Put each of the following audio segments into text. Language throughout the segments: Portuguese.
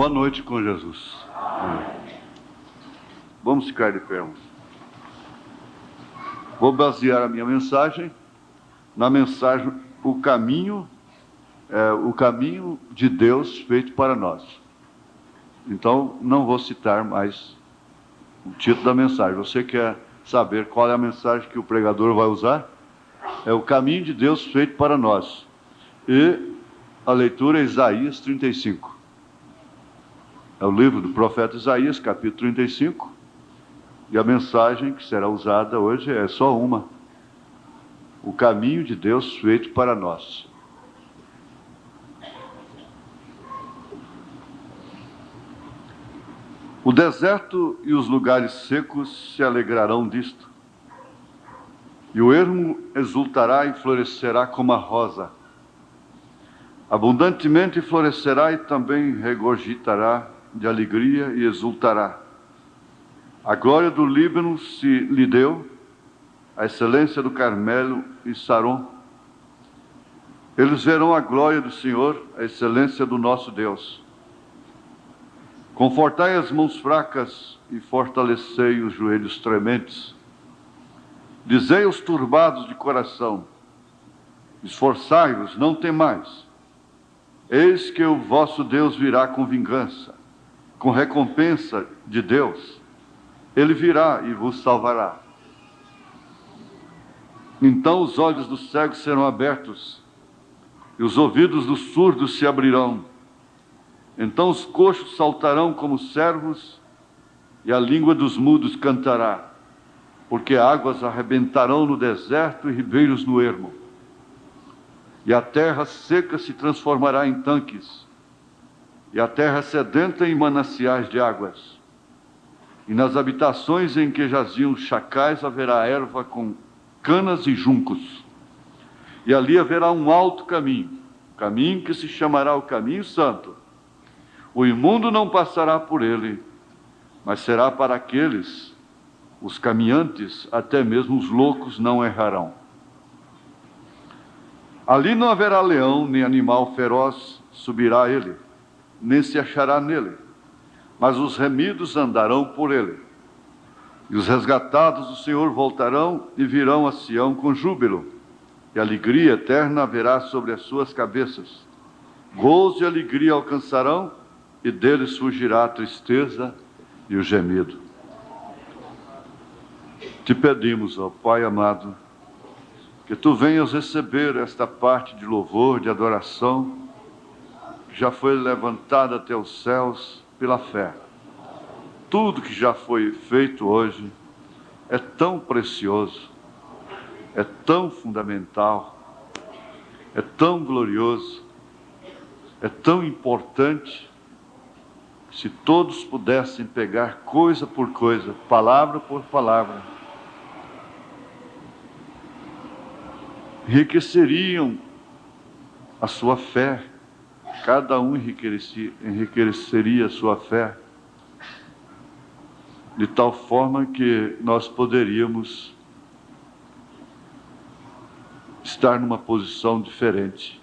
Boa noite com Jesus. Vamos ficar de pé. Vou basear a minha mensagem na mensagem o caminho de Deus feito para nós. Então, não vou citar mais o título da mensagem. Você quer saber qual é a mensagem que o pregador vai usar? É o caminho de Deus feito para nós. E a leitura é Isaías 35. É o livro do profeta Isaías, capítulo 35. E a mensagem que será usada hoje é só uma. O caminho de Deus feito para nós. O deserto e os lugares secos se alegrarão disto. E o ermo exultará e florescerá como a rosa. Abundantemente florescerá e também regurgitará de alegria e exultará. A glória do Líbano se lhe deu, a excelência do Carmelo e Saron. Eles verão a glória do Senhor, a excelência do nosso Deus. Confortai as mãos fracas e fortalecei os joelhos trementes. Dizei aos turbados de coração: esforçai-vos, não temais. Eis que o vosso Deus virá com vingança, com recompensa de Deus. Ele virá e vos salvará. Então os olhos dos cegos serão abertos, e os ouvidos dos surdos se abrirão. Então os coxos saltarão como servos, e a língua dos mudos cantará, porque águas arrebentarão no deserto e ribeiros no ermo. E a terra seca se transformará em tanques, e a terra sedenta em mananciais de águas. E nas habitações em que jaziam chacais haverá erva com canas e juncos. E ali haverá um alto caminho, caminho que se chamará o caminho santo. O imundo não passará por ele, mas será para aqueles, os caminhantes, até mesmo os loucos não errarão. Ali não haverá leão, nem animal feroz subirá a ele, nem se achará nele, mas os remidos andarão por ele. E os resgatados do Senhor voltarão e virão a Sião com júbilo, e alegria eterna haverá sobre as suas cabeças. Gozo e alegria alcançarão, e deles fugirá a tristeza e o gemido. Te pedimos, ó Pai amado, que Tu venhas receber esta parte de louvor, de adoração, que já foi levantada até os céus pela fé. Tudo que já foi feito hoje é tão precioso, é tão fundamental, é tão glorioso, é tão importante. Se todos pudessem pegar coisa por coisa, palavra por palavra, enriqueceriam a sua fé. Cada um enriqueceria a sua fé, de tal forma que nós poderíamos estar numa posição diferente.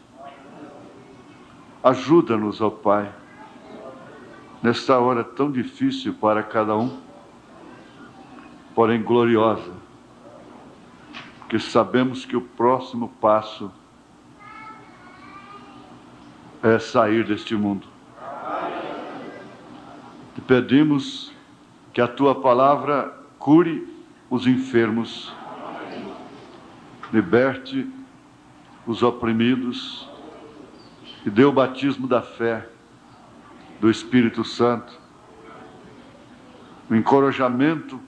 Ajuda-nos, ó Pai, nesta hora tão difícil para cada um, porém gloriosa, porque sabemos que o próximo passo é sair deste mundo. Te pedimos que a Tua palavra cure os enfermos, liberte os oprimidos e dê o batismo da fé, do Espírito Santo, o encorajamento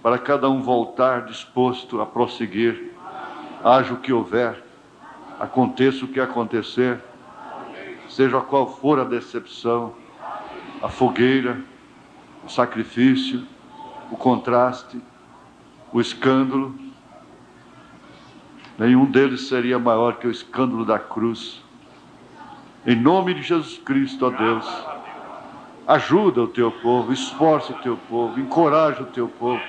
para cada um voltar disposto a prosseguir, haja o que houver, aconteça o que acontecer, seja qual for a decepção, a fogueira, o sacrifício, o contraste, o escândalo. Nenhum deles seria maior que o escândalo da cruz. Em nome de Jesus Cristo, ó Deus, ajuda o Teu povo, esforça o Teu povo, encoraja o Teu povo.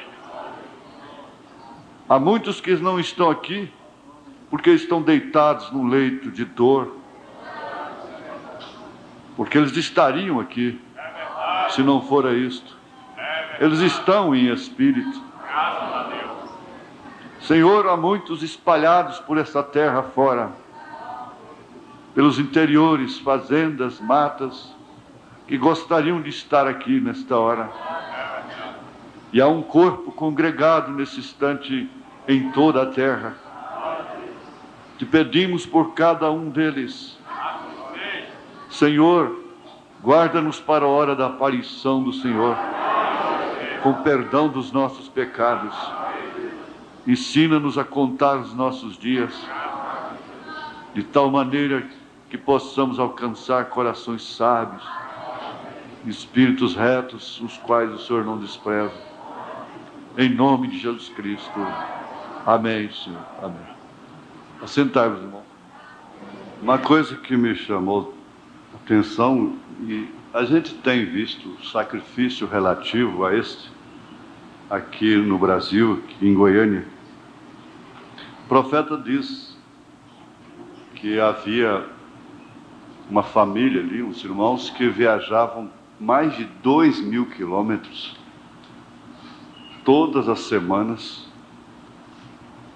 Há muitos que não estão aqui porque estão deitados num leito de dor, porque eles estariam aqui se não fora isto. Eles estão em espírito. Senhor, há muitos espalhados por essa terra fora, pelos interiores, fazendas, matas, que gostariam de estar aqui nesta hora. E há um corpo congregado nesse instante em toda a terra. Te pedimos por cada um deles. Senhor, guarda-nos para a hora da aparição do Senhor, com perdão dos nossos pecados. Ensina-nos a contar os nossos dias, de tal maneira que possamos alcançar corações sábios, espíritos retos, os quais o Senhor não despreza. Em nome de Jesus Cristo. Amém, Senhor. Amém. Assentai-vos, irmão. Uma coisa que me chamou a atenção, e a gente tem visto o sacrifício relativo a este, aqui no Brasil, aqui em Goiânia. O profeta diz que havia uma família ali, uns irmãos, que viajavam mais de 2.000 quilômetros todas as semanas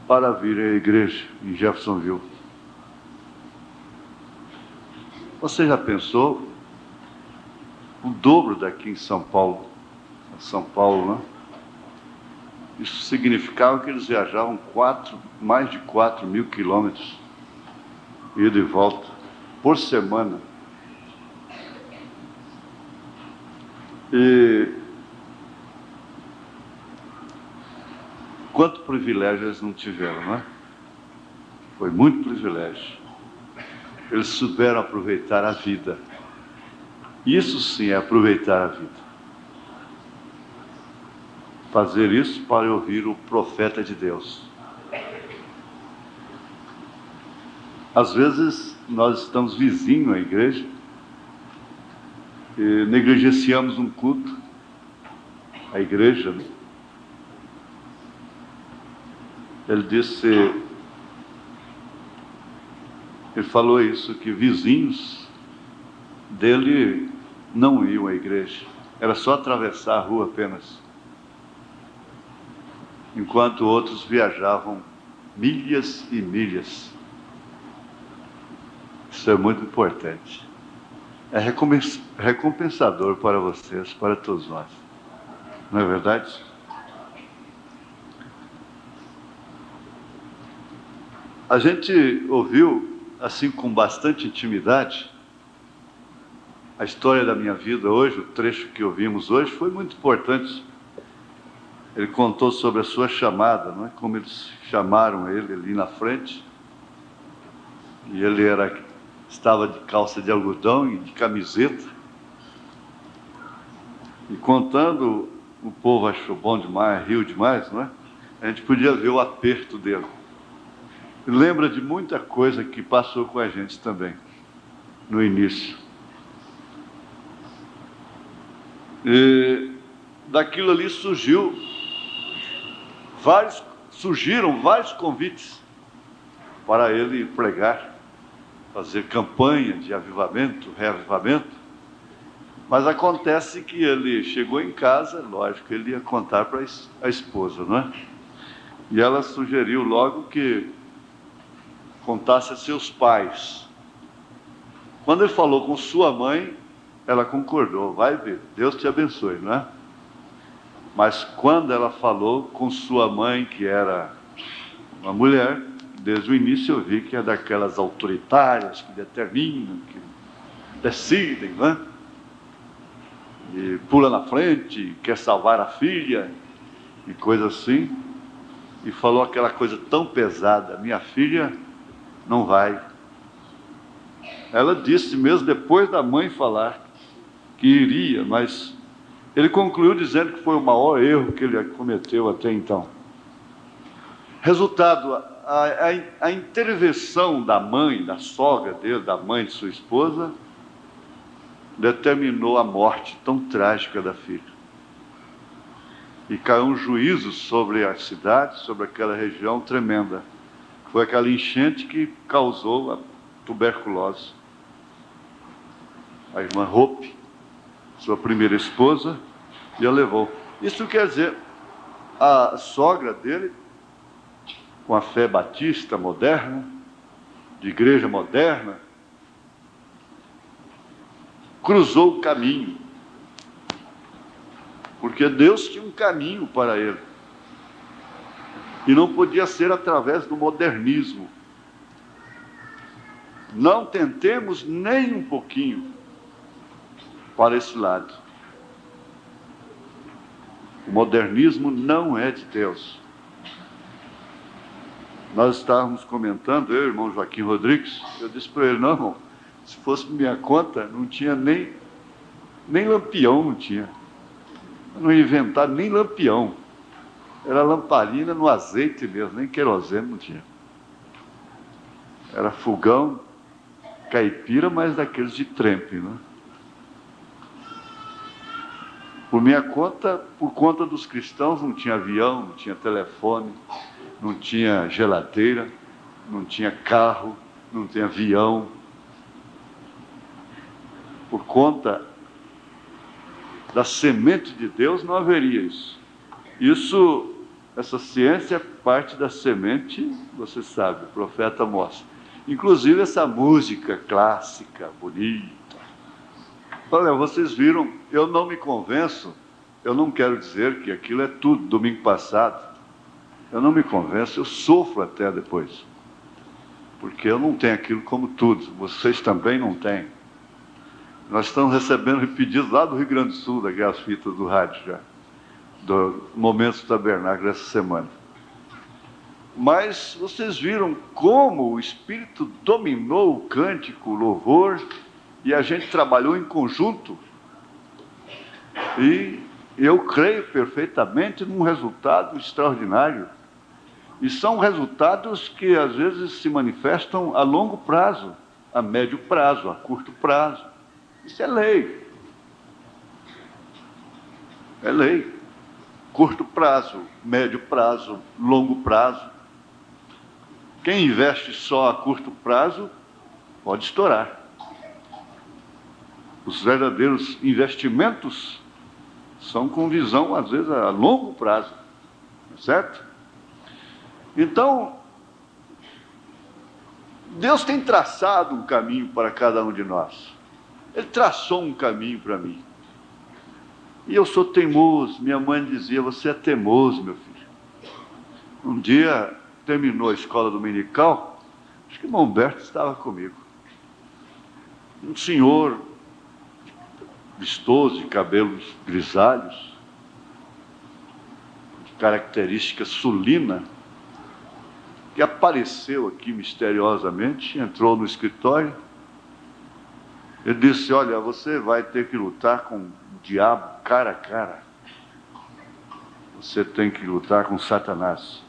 para vir à igreja em Jeffersonville. Você já pensou? O dobro daqui em São Paulo, né? Isso significava que eles viajavam mais de 4.000 quilômetros, ida e volta, por semana. E quanto privilégio eles não tiveram, não é? Foi muito privilégio. Eles souberam aproveitar a vida. Isso sim é aproveitar a vida. Fazer isso para ouvir o profeta de Deus. Às vezes nós estamos vizinhos à igreja e negligenciamos um culto, a igreja. Ele falou isso, que vizinhos dele não iam à igreja, era só atravessar a rua apenas, enquanto outros viajavam milhas e milhas. Isso é muito importante. É recompensador para vocês, para todos nós. Não é verdade? A gente ouviu, assim, com bastante intimidade, a história da minha vida hoje. O trecho que ouvimos hoje foi muito importante. Ele contou sobre a sua chamada, não é? Como eles chamaram ele ali na frente. E ele estava de calça de algodão e de camiseta. E contando, o povo achou bom demais, riu demais, não é? A gente podia ver o aperto dele. Lembra de muita coisa que passou com a gente também, no início. E daquilo ali surgiram vários convites para ele pregar, fazer campanha de avivamento, reavivamento. Mas acontece que ele chegou em casa, lógico, ele ia contar para a esposa, não é? E ela sugeriu logo que contasse a seus pais. Quando ele falou com sua mãe, ela concordou. Vai ver, Deus te abençoe, não é? Mas quando ela falou com sua mãe, que era uma mulher, desde o início eu vi que é daquelas autoritárias que determinam, que decidem, não é? E pula na frente, quer salvar a filha, e coisa assim. E falou aquela coisa tão pesada: minha filha não vai. Ela disse mesmo depois da mãe falar que iria, mas ele concluiu dizendo que foi o maior erro que ele cometeu até então. Resultado, a intervenção da mãe, da sogra dele, da mãe de sua esposa, determinou a morte tão trágica da filha. E caiu um juízo sobre a cidade, sobre aquela região tremenda. Foi aquela enchente que causou a tuberculose. a irmã Hope, sua primeira esposa, e a levou. Isso quer dizer, a sogra dele, com a fé batista moderna, de igreja moderna, cruzou o caminho, porque Deus tinha um caminho para ele, e não podia ser através do modernismo. Não tentemos nem um pouquinho para esse lado. O modernismo não é de Deus. Nós estávamos comentando, eu e o irmão Joaquim Rodrigues, eu disse para ele, não, irmão, se fosse minha conta, não tinha nem lampião, não tinha. Eu não ia inventar nem lampião. Era lamparina no azeite mesmo, nem querosene não tinha. Era fogão, caipira, mas daqueles de trempe, né? Por minha conta, por conta dos cristãos, não tinha avião, não tinha telefone, não tinha geladeira, não tinha carro, não tinha avião. Por conta da semente de Deus, não haveria isso. Essa ciência é parte da semente, você sabe, o profeta mostra. Inclusive essa música clássica, bonita. Olha, vocês viram, eu não me convenço, eu não quero dizer que aquilo é tudo, domingo passado. Eu não me convenço, eu sofro até depois. Porque eu não tenho aquilo como tudo, vocês também não têm. Nós estamos recebendo pedidos lá do Rio Grande do Sul, daquelas fitas do rádio já, do Momentos do Tabernáculo essa semana. Mas vocês viram como o Espírito dominou o cântico, o louvor, e a gente trabalhou em conjunto. E eu creio perfeitamente num resultado extraordinário. E são resultados que às vezes se manifestam a longo prazo, a médio prazo, a curto prazo. Isso é lei. É lei. Curto prazo, médio prazo, longo prazo. Quem investe só a curto prazo pode estourar. Os verdadeiros investimentos são com visão, às vezes, a longo prazo. Certo? Então, Deus tem traçado um caminho para cada um de nós. Ele traçou um caminho para mim. E eu sou teimoso. Minha mãe dizia, você é teimoso, meu filho. Um dia, terminou a escola dominical, acho que o irmão Humberto estava comigo. Um senhor vistoso, de cabelos grisalhos, de característica sulina, que apareceu aqui misteriosamente, entrou no escritório. Ele disse, olha, você vai ter que lutar com o diabo cara a cara. Você tem que lutar com Satanás.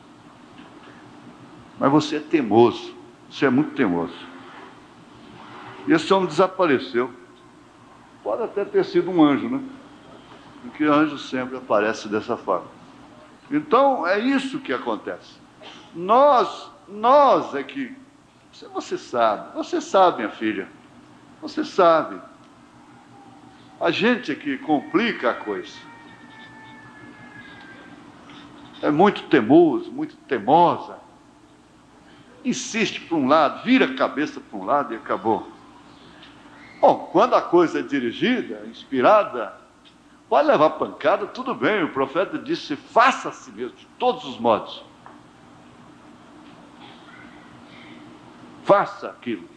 Mas você é teimoso, você é muito teimoso. E esse homem desapareceu. Pode até ter sido um anjo, né? Porque anjo sempre aparece dessa forma. Então, é isso que acontece. Nós é que... Você sabe, minha filha. Você sabe. A gente é que complica a coisa. É muito teimoso, muito teimosa. Insiste para um lado, vira a cabeça para um lado e acabou. Bom, quando a coisa é dirigida, inspirada, pode levar pancada, tudo bem. O profeta disse, faça a si mesmo, de todos os modos. Faça aquilo.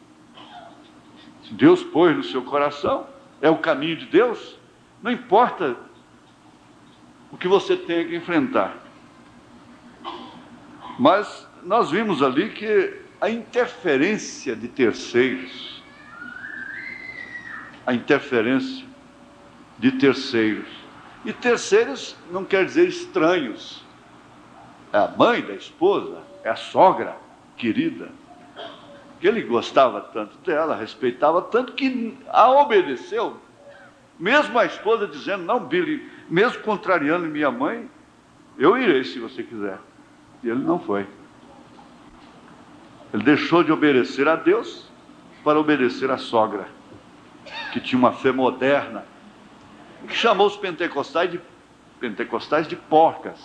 Se Deus pôs no seu coração, é o caminho de Deus, não importa o que você tenha que enfrentar. Mas nós vimos ali que a interferência de terceiros, e terceiros não quer dizer estranhos, é a mãe da esposa, é a sogra querida, que ele gostava tanto dela, respeitava tanto, que a obedeceu, mesmo a esposa dizendo, não, Billy, mesmo contrariando minha mãe, eu irei se você quiser. E ele não foi. Ele deixou de obedecer a Deus para obedecer à sogra. que tinha uma fé moderna, que chamou os pentecostais de porcas.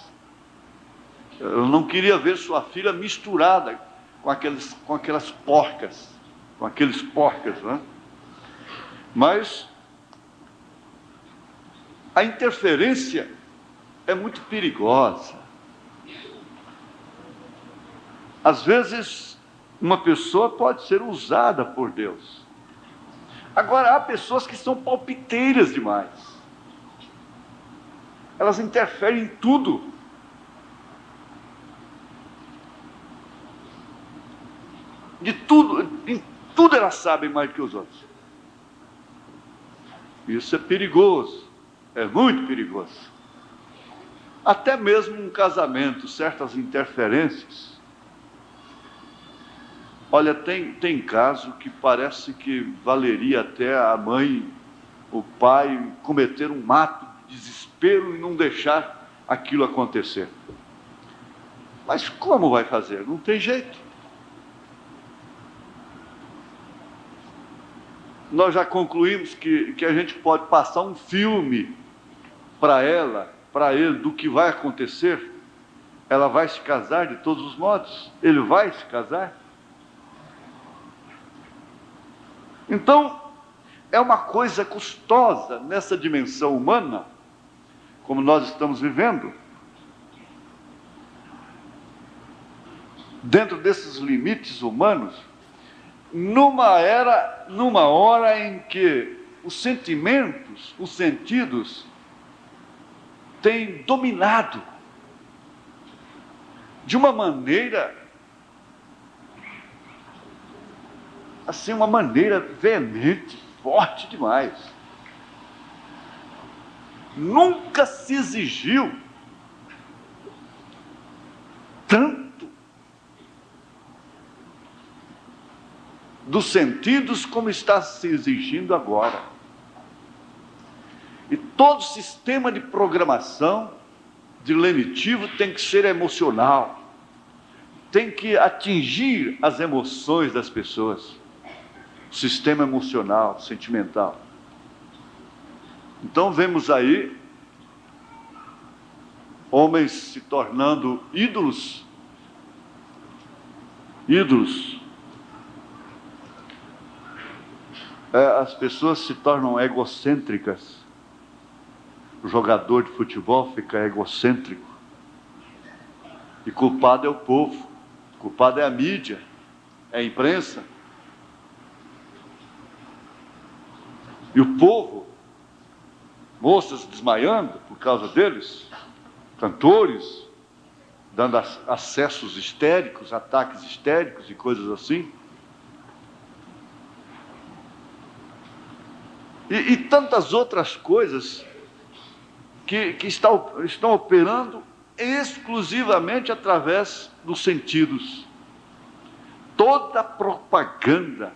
Eu não queria ver sua filha misturada com aquelas porcas, com aqueles porcas, né? Mas a interferência é muito perigosa. Às vezes, uma pessoa pode ser usada por Deus. Agora, há pessoas que são palpiteiras demais. Elas interferem em tudo. De tudo, em tudo elas sabem mais que os outros. Isso é perigoso, é muito perigoso. Até mesmo um casamento, certas interferências. Olha, tem caso que parece que valeria até a mãe, o pai, cometer um ato de desespero e não deixar aquilo acontecer. Mas como vai fazer? Não tem jeito. Nós já concluímos que a gente pode passar um filme para ela, para ele, do que vai acontecer. Ela vai se casar de todos os modos. Ele vai se casar. Então, é uma coisa custosa nessa dimensão humana, como nós estamos vivendo. Dentro desses limites humanos, numa hora em que os sentimentos, os sentidos, têm dominado de uma maneira, assim, uma maneira veemente, forte demais. Nunca se exigiu tanto dos sentidos como está se exigindo agora. E todo sistema de programação, de lenitivo, tem que ser emocional, tem que atingir as emoções das pessoas, o sistema emocional, sentimental. Então vemos aí homens se tornando ídolos. As pessoas se tornam egocêntricas. O jogador de futebol fica egocêntrico. E culpado é o povo, culpado é a mídia, é a imprensa. E o povo, moças desmaiando por causa deles, cantores, dando acessos histéricos, ataques histéricos e coisas assim. E tantas outras coisas que estão operando exclusivamente através dos sentidos. Toda a propaganda,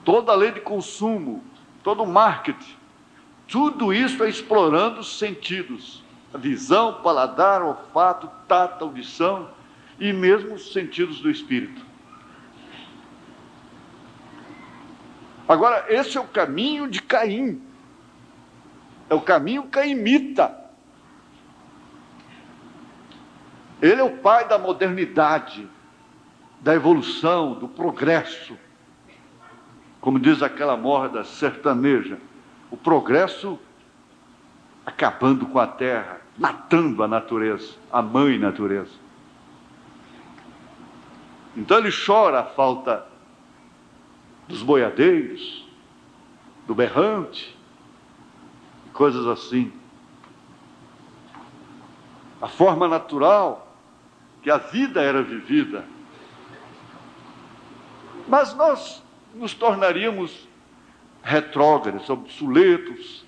toda a lei de consumo, todo o marketing, tudo isso é explorando os sentidos. A visão, paladar, olfato, tato, audição e mesmo os sentidos do espírito. Agora, esse é o caminho de Caim. É o caminho caimita. Ele é o pai da modernidade, da evolução, do progresso. Como diz aquela morda sertaneja, o progresso acabando com a terra, matando a natureza, a mãe natureza. Então ele chora a falta dos boiadeiros, do berrante, coisas assim. A forma natural que a vida era vivida. Mas nós nos tornaríamos retrógrados, obsoletos,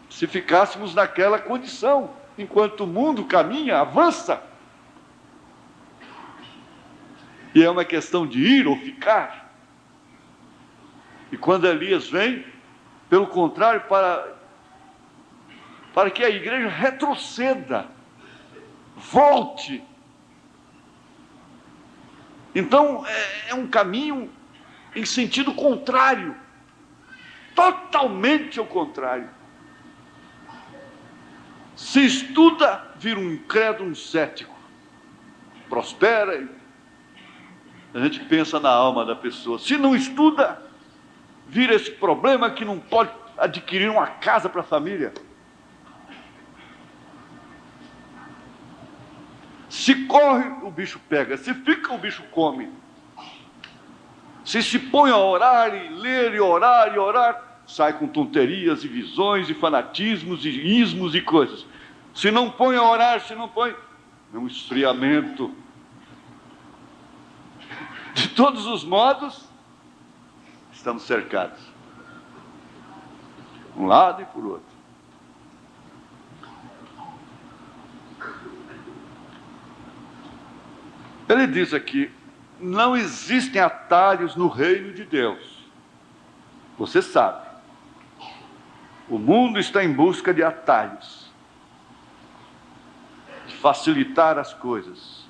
se ficássemos naquela condição, enquanto o mundo caminha, avança. E é uma questão de ir ou ficar. E quando Elias vem, pelo contrário, para que a igreja retroceda, volte. Então, é um caminho em sentido contrário, totalmente ao contrário. Se estuda, vira um incrédulo, um cético. Prospera, e a gente pensa na alma da pessoa. Se não estuda, vira esse problema que não pode adquirir uma casa para a família. Se corre, o bicho pega. Se fica, o bicho come. Se põe a orar e ler e orar, sai com tonterias e visões e fanatismos e ismos e coisas. Se não põe a orar, se não põe, é um esfriamento. De todos os modos, estamos cercados. Um lado e por outro. Ele diz aqui, não existem atalhos no reino de Deus. Você sabe. O mundo está em busca de atalhos. De facilitar as coisas.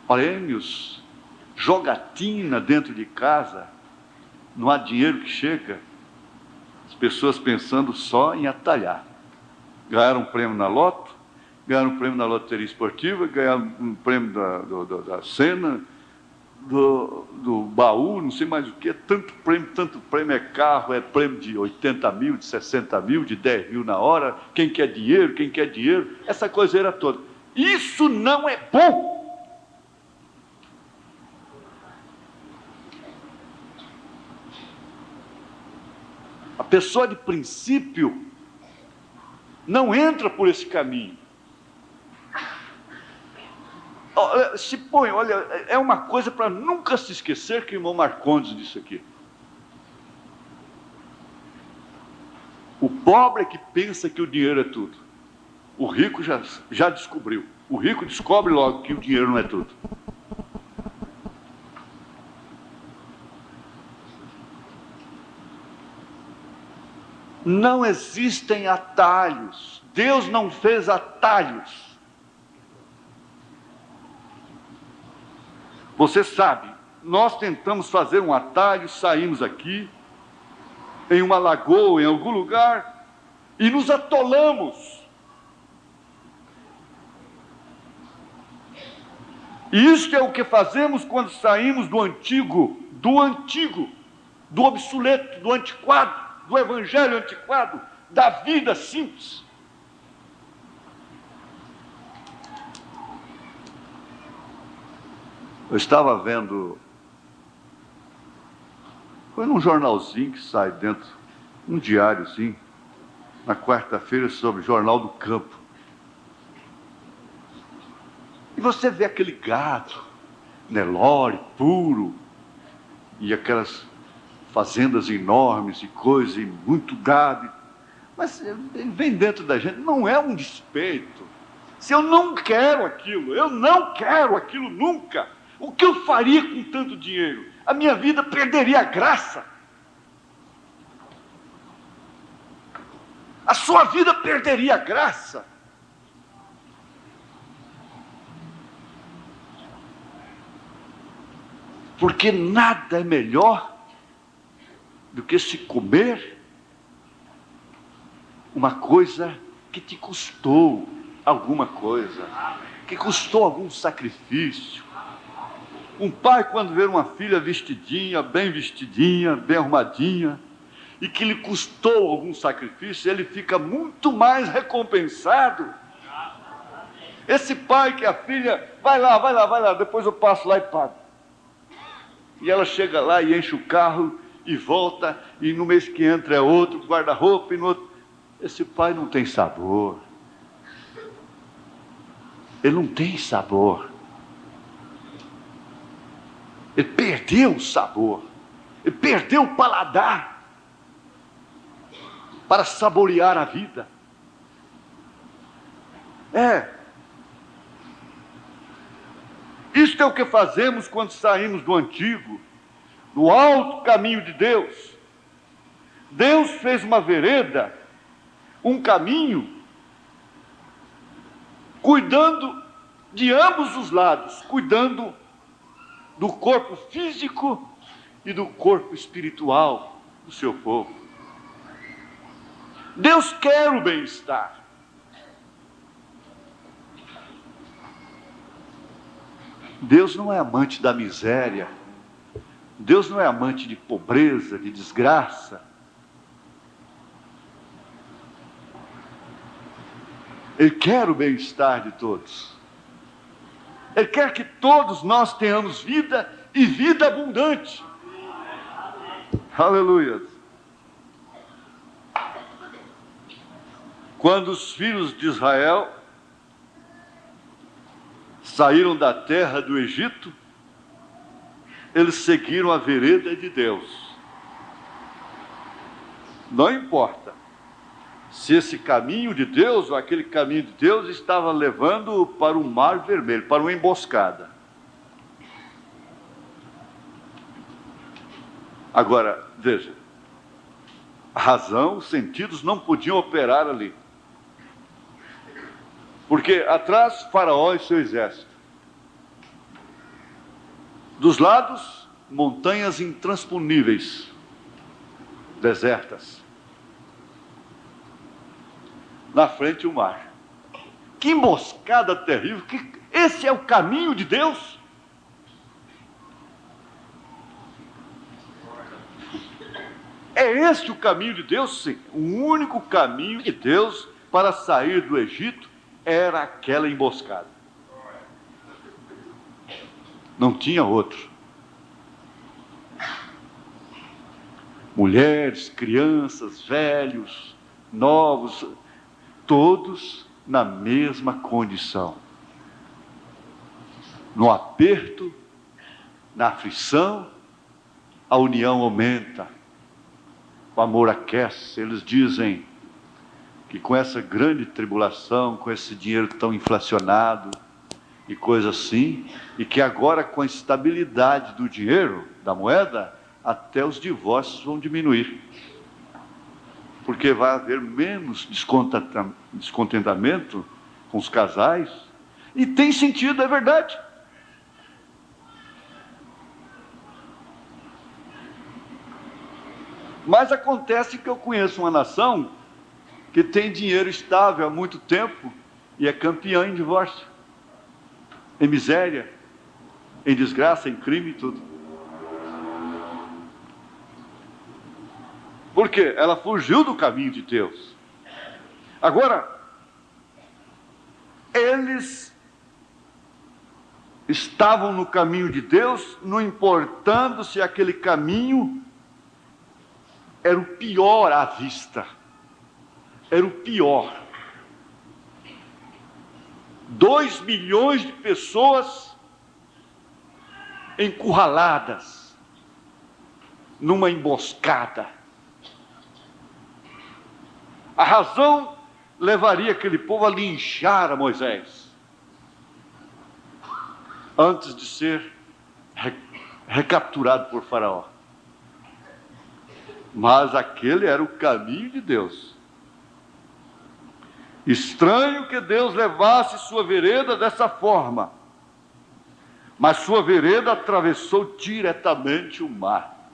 Prêmios, jogatina dentro de casa, não há dinheiro que chega. As pessoas pensando só em atalhar. Ganharam um prêmio na loto, ganharam um prêmio na loteria esportiva, ganharam um prêmio da cena, do baú, não sei mais o que, tanto prêmio, é carro, é prêmio de 80 mil, de 60 mil, de 10 mil na hora, quem quer dinheiro, essa coiseira toda. Isso não é bom. A pessoa de princípio não entra por esse caminho. Se põe, olha, é uma coisa para nunca se esquecer que o irmão Marcondes disse aqui. O pobre é que pensa que o dinheiro é tudo. O rico já descobriu. O rico descobre logo que o dinheiro não é tudo. Não existem atalhos. Deus não fez atalhos. Você sabe, nós tentamos fazer um atalho, saímos aqui, em uma lagoa, em algum lugar, e nos atolamos. E isso é o que fazemos quando saímos do antigo, do obsoleto, do antiquado, do evangelho antiquado, da vida simples. Eu estava vendo, foi num jornalzinho que sai dentro, um diáriozinho, na quarta-feira, sobre o Jornal do Campo. E você vê aquele gado, Nelore, puro, e aquelas fazendas enormes e coisas, e muito gado. Mas vem dentro da gente, não é um despeito. Se eu não quero aquilo nunca. O que eu faria com tanto dinheiro? A minha vida perderia a graça. A sua vida perderia a graça. Porque nada é melhor do que se comer uma coisa que te custou alguma coisa, que custou algum sacrifício. Um pai, quando vê uma filha vestidinha, bem arrumadinha, e que lhe custou algum sacrifício, ele fica muito mais recompensado. Esse pai que a filha, vai lá, depois eu passo lá e pago. E ela chega lá e enche o carro e volta, e no mês que entra é outro guarda-roupa e no outro. Esse pai não tem sabor. Ele não tem sabor. Ele perdeu o sabor. Ele perdeu o paladar para saborear a vida. Isto é o que fazemos quando saímos do antigo, do alto caminho de Deus. Deus fez uma vereda, um caminho, cuidando de ambos os lados, cuidando do corpo físico e do corpo espiritual do seu povo. Deus quer o bem-estar. Deus não é amante da miséria. Deus não é amante de pobreza, de desgraça. Ele quer o bem-estar de todos. Ele quer que todos nós tenhamos vida e vida abundante. Aleluia. Quando os filhos de Israel saíram da terra do Egito, eles seguiram a vereda de Deus. Não importa se esse caminho de Deus ou aquele caminho de Deus estava levando para o Mar Vermelho, para uma emboscada. Agora, veja, a razão, os sentidos não podiam operar ali. Porque atrás, Faraó e seu exército. Dos lados, montanhas intransponíveis, desertas. Na frente, o mar. Que emboscada terrível! Esse é o caminho de Deus? É esse o caminho de Deus? Sim. O único caminho de Deus para sair do Egito era aquela emboscada. Não tinha outro. Mulheres, crianças, velhos, novos, todos na mesma condição. No aperto, na aflição, a união aumenta. O amor aquece. Eles dizem que com essa grande tribulação, com esse dinheiro tão inflacionado e coisa assim, e que agora com a estabilidade do dinheiro, da moeda, até os divórcios vão diminuir. Porque vai haver menos descontentamento com os casais. E tem sentido, é verdade. Mas acontece que eu conheço uma nação que tem dinheiro estável há muito tempo e é campeã em divórcio, em miséria, em desgraça, em crime e tudo. Por quê? Ela fugiu do caminho de Deus. Agora, eles estavam no caminho de Deus, não importando se aquele caminho era o pior à vista. Era o pior. 2 milhões de pessoas encurraladas numa emboscada. A razão levaria aquele povo a linchar a Moisés antes de ser recapturado por Faraó. Mas aquele era o caminho de Deus. Estranho que Deus levasse sua vereda dessa forma, mas sua vereda atravessou diretamente o mar.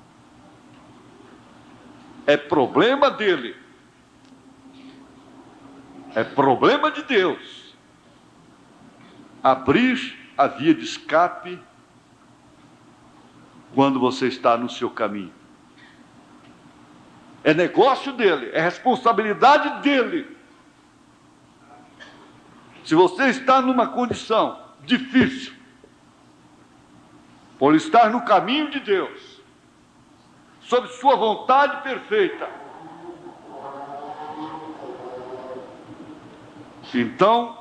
É problema dele. É problema de Deus abrir a via de escape quando você está no seu caminho. É negócio dele, é responsabilidade dele. Se você está numa condição difícil, por estar no caminho de Deus, sob sua vontade perfeita, então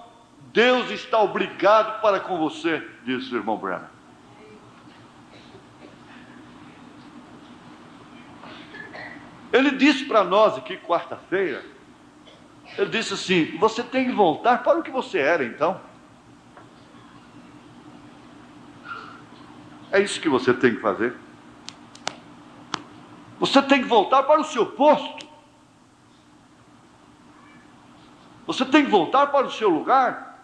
Deus está obrigado para com você, disse o irmão Branham. Ele disse para nós aqui quarta-feira, ele disse assim: você tem que voltar para o que você era então. É isso que você tem que fazer. Você tem que voltar para o seu posto. Você tem que voltar para o seu lugar.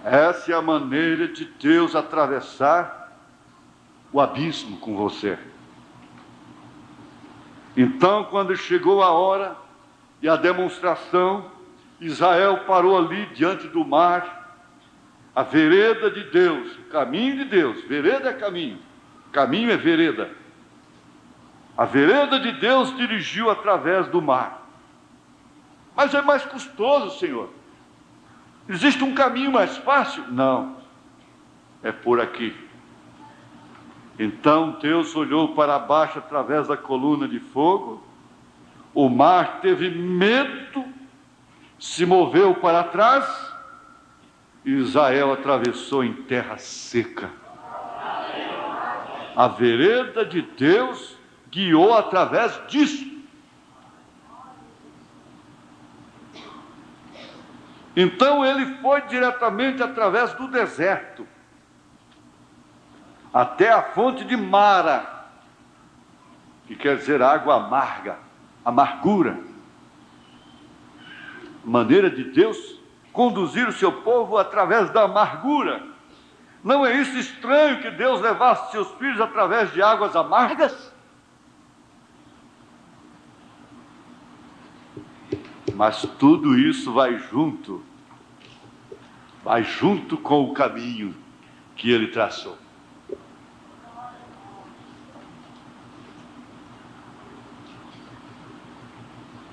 Essa é a maneira de Deus atravessar o abismo com você. Então, quando chegou a hora e a demonstração, Israel parou ali diante do mar, a vereda de Deus, o caminho de Deus. Vereda é caminho, caminho é vereda. A vereda de Deus dirigiu através do mar. Mas é mais custoso, Senhor. Existe um caminho mais fácil? Não, é por aqui. Então Deus olhou para baixo através da coluna de fogo, o mar teve medo, se moveu para trás, e Israel atravessou em terra seca. A vereda de Deus guiou através disso. Então ele foi diretamente através do deserto, até a fonte de Mara, que quer dizer água amarga, amargura. Maneira de Deus conduzir o seu povo através da amargura. Não é isso estranho que Deus levasse seus filhos através de águas amargas? Mas tudo isso vai junto com o caminho que ele traçou.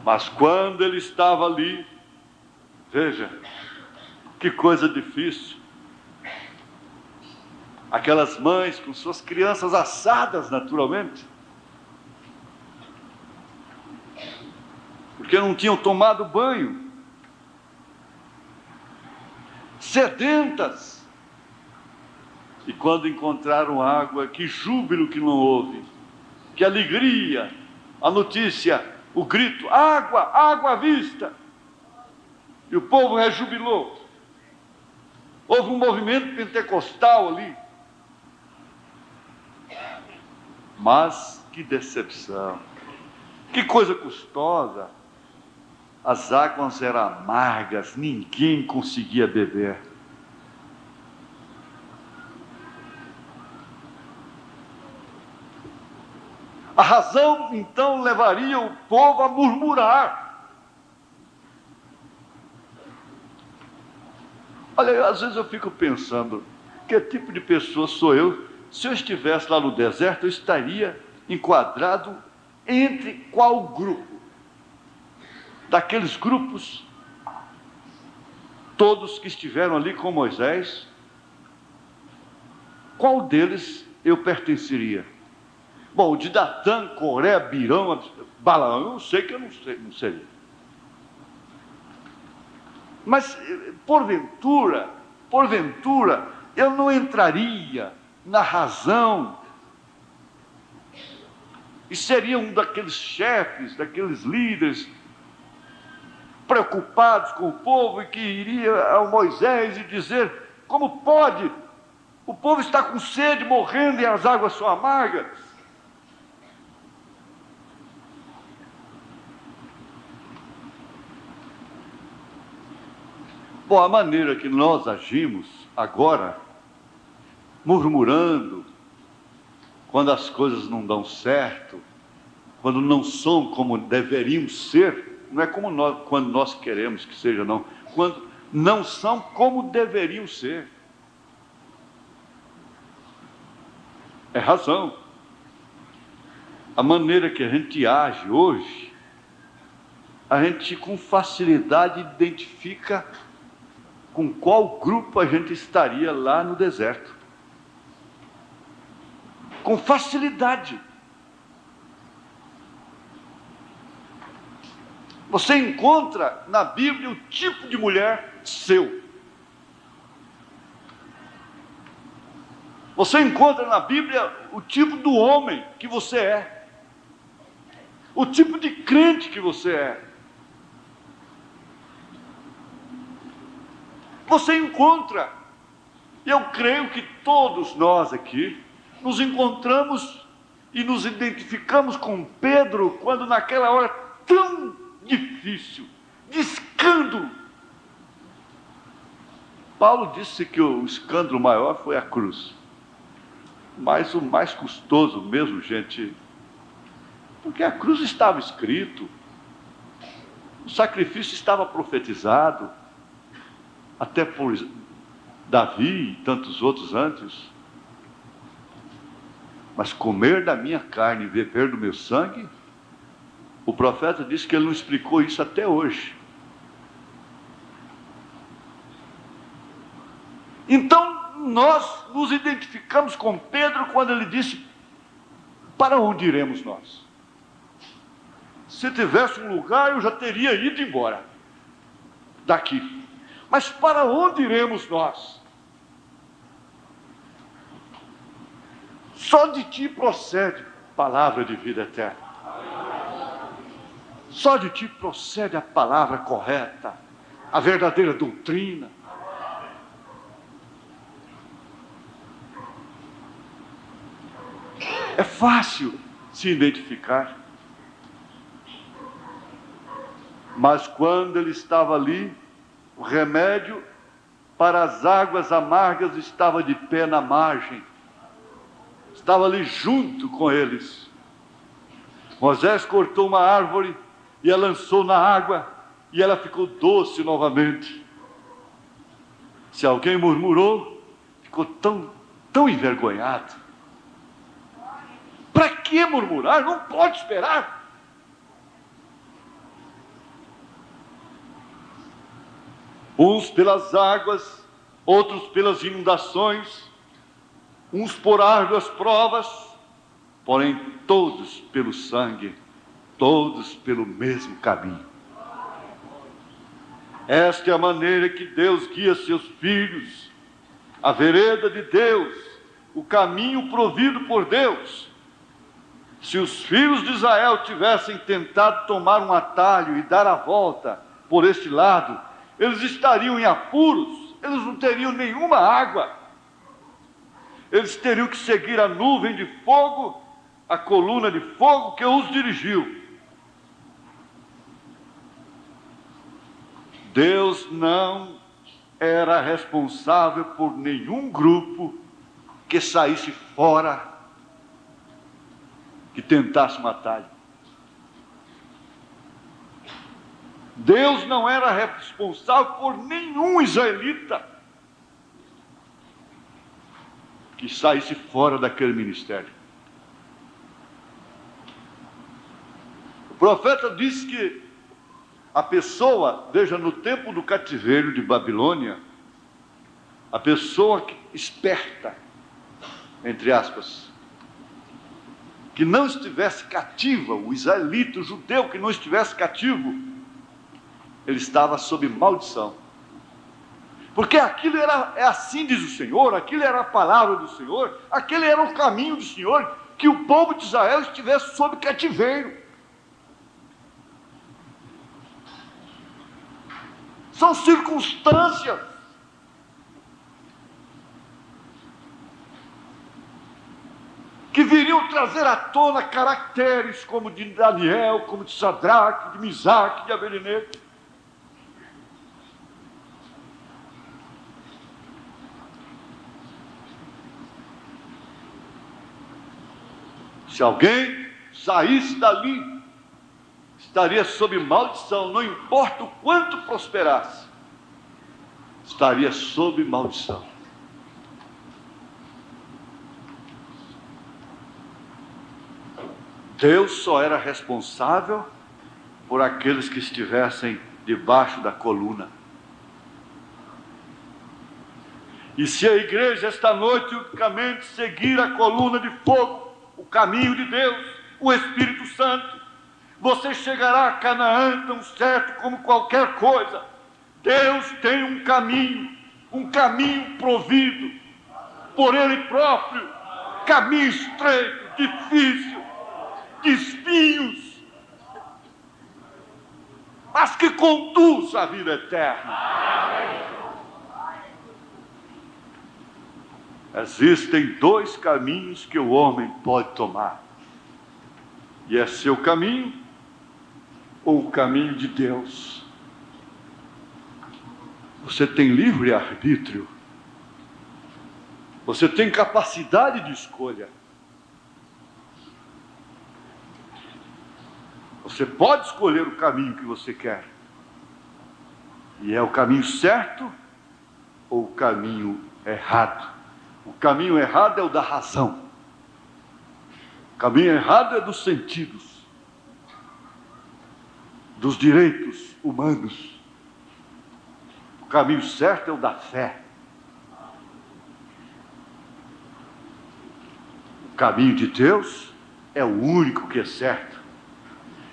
Mas quando ele estava ali, veja, que coisa difícil. Aquelas mães com suas crianças assadas, naturalmente, porque não tinham tomado banho, sedentas. E quando encontraram água, que júbilo que não houve, que alegria, a notícia, o grito, água, água à vista. E o povo rejubilou. Houve um movimento pentecostal ali. Mas que decepção, que coisa custosa. As águas eram amargas, ninguém conseguia beber. A razão, então, levaria o povo a murmurar. Olha, às vezes eu fico pensando, que tipo de pessoa sou eu? Se eu estivesse lá no deserto, eu estaria enquadrado entre qual grupo? Daqueles grupos, todos que estiveram ali com Moisés, qual deles eu pertenceria? Bom, de Datã, Coré, Abirão, Balaão, eu sei que eu não seria. Mas, porventura, eu não entraria na razão e seria um daqueles chefes, daqueles líderes preocupados com o povo e que iria ao Moisés e dizer: como pode? O povo está com sede, morrendo, e as águas são amargas. Bom, a maneira que nós agimos agora, murmurando, quando as coisas não dão certo, quando não são como deveriam ser, não é como quando nós queremos que seja, não. Quando não são como deveriam ser. É razão. A maneira que a gente age hoje, a gente com facilidade identifica com qual grupo a gente estaria lá no deserto. Com facilidade. Você encontra na Bíblia o tipo de mulher seu. Você encontra na Bíblia o tipo do homem que você é. O tipo de crente que você é. Você encontra. E eu creio que todos nós aqui nos encontramos e nos identificamos com Pedro quando naquela hora tão difícil, de escândalo, Paulo disse que o escândalo maior foi a cruz. Mas o mais custoso mesmo, gente, porque a cruz estava escrito, o sacrifício estava profetizado, até por Davi e tantos outros antes. Mas comer da minha carne e beber do meu sangue, o profeta disse que ele não explicou isso até hoje. Então nós nos identificamos com Pedro quando ele disse: para onde iremos nós? Se tivesse um lugar, eu já teria ido embora daqui. Mas para onde iremos nós? Só de ti procede palavra de vida eterna. Só de ti procede a palavra correta, a verdadeira doutrina. É fácil se identificar. Mas quando ele estava ali, o remédio para as águas amargas estava de pé na margem. Estava ali junto com eles. Moisés cortou uma árvore e a lançou na água, e ela ficou doce novamente. Se alguém murmurou, ficou tão envergonhado. Para que murmurar? Não pode esperar. Uns pelas águas, outros pelas inundações, uns por árduas provas, porém todos pelo sangue, todos pelo mesmo caminho. Esta é a maneira que Deus guia seus filhos, a vereda de Deus, o caminho provido por Deus. Se os filhos de Israel tivessem tentado tomar um atalho e dar a volta por este lado, eles estariam em apuros, eles não teriam nenhuma água. Eles teriam que seguir a nuvem de fogo, a coluna de fogo que os dirigiu. Deus não era responsável por nenhum grupo que saísse fora, que tentasse um atalho. Deus não era responsável por nenhum israelita que saísse fora daquele ministério. O profeta disse que a pessoa, veja, no tempo do cativeiro de Babilônia, a pessoa esperta, entre aspas, que não estivesse cativa, o israelita, o judeu que não estivesse cativo, ele estava sob maldição. Porque aquilo é assim diz o Senhor, aquilo era a palavra do Senhor, aquele era o caminho do Senhor, que o povo de Israel estivesse sob cativeiro. São circunstâncias. Que viriam trazer à tona caracteres como de Daniel, como de Sadraque, de Misaque, de Abednego. Se alguém saísse dali, estaria sob maldição, não importa o quanto prosperasse, estaria sob maldição. Deus só era responsável por aqueles que estivessem debaixo da coluna. E se a igreja esta noite unicamente seguir a coluna de fogo, o caminho de Deus, o Espírito Santo, você chegará a Canaã tão certo como qualquer coisa. Deus tem um caminho provido por Ele próprio, caminho estreito, difícil, de espinhos, mas que conduz à vida eterna. Existem dois caminhos que o homem pode tomar, e é seu caminho ou o caminho de Deus. Você tem livre arbítrio. Você tem capacidade de escolha. Você pode escolher o caminho que você quer. E é o caminho certo ou o caminho errado. O caminho errado é o da razão. O caminho errado é dos sentidos, dos direitos humanos. O caminho certo é o da fé. O caminho de Deus é o único que é certo.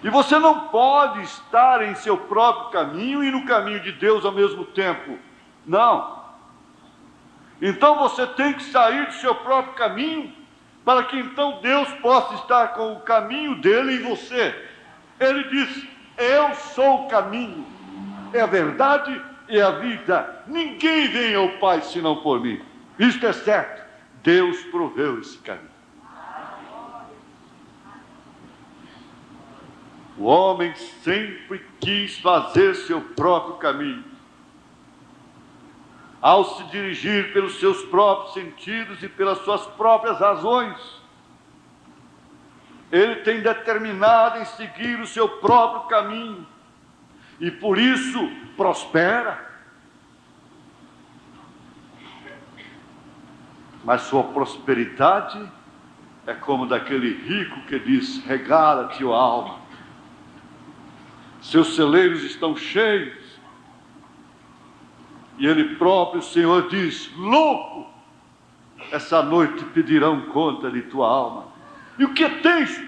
E você não pode estar em seu próprio caminho e no caminho de Deus ao mesmo tempo. Não. Então você tem que sair do seu próprio caminho, para que então Deus possa estar com o caminho dele em você. Ele diz: eu sou o caminho, é a verdade e a vida. Ninguém vem ao Pai senão por mim. Isto é certo. Deus proveu esse caminho. O homem sempre quis fazer seu próprio caminho. Ao se dirigir pelos seus próprios sentidos e pelas suas próprias razões, ele tem determinado em seguir o seu próprio caminho, e por isso prospera. Mas sua prosperidade é como daquele rico que diz: regala-te, ó alma. Seus celeiros estão cheios. E ele próprio, o Senhor, diz: louco, essa noite pedirão conta de tua alma. E o que tens?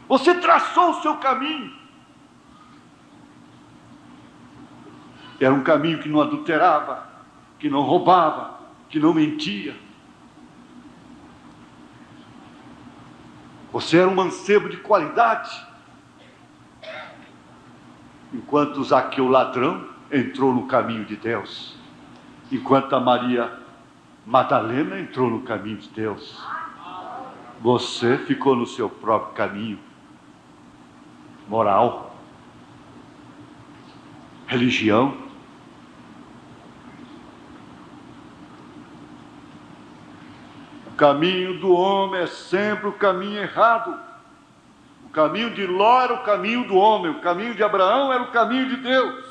Você traçou o seu caminho. Era um caminho que não adulterava, que não roubava, que não mentia. Você era um mancebo de qualidade. Enquanto Zaqueu ladrão entrou no caminho de Deus. Enquanto a Maria Madalena entrou no caminho de Deus. Você ficou no seu próprio caminho. Moral. Religião. O caminho do homem é sempre o caminho errado. O caminho de Ló era o caminho do homem, o caminho de Abraão era o caminho de Deus.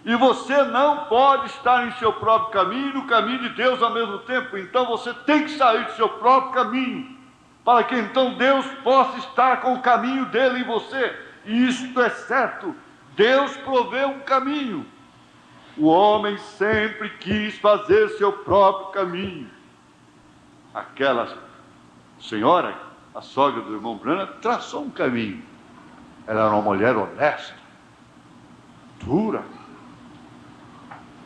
E você não pode estar em seu próprio caminho e no caminho de Deus ao mesmo tempo. Então você tem que sair do seu próprio caminho, para que então Deus possa estar com o caminho dele em você. E isto é certo, Deus proveu um caminho. O homem sempre quis fazer seu próprio caminho. Aquela senhora, a sogra do irmão Branham, traçou um caminho. Ela era uma mulher honesta, dura,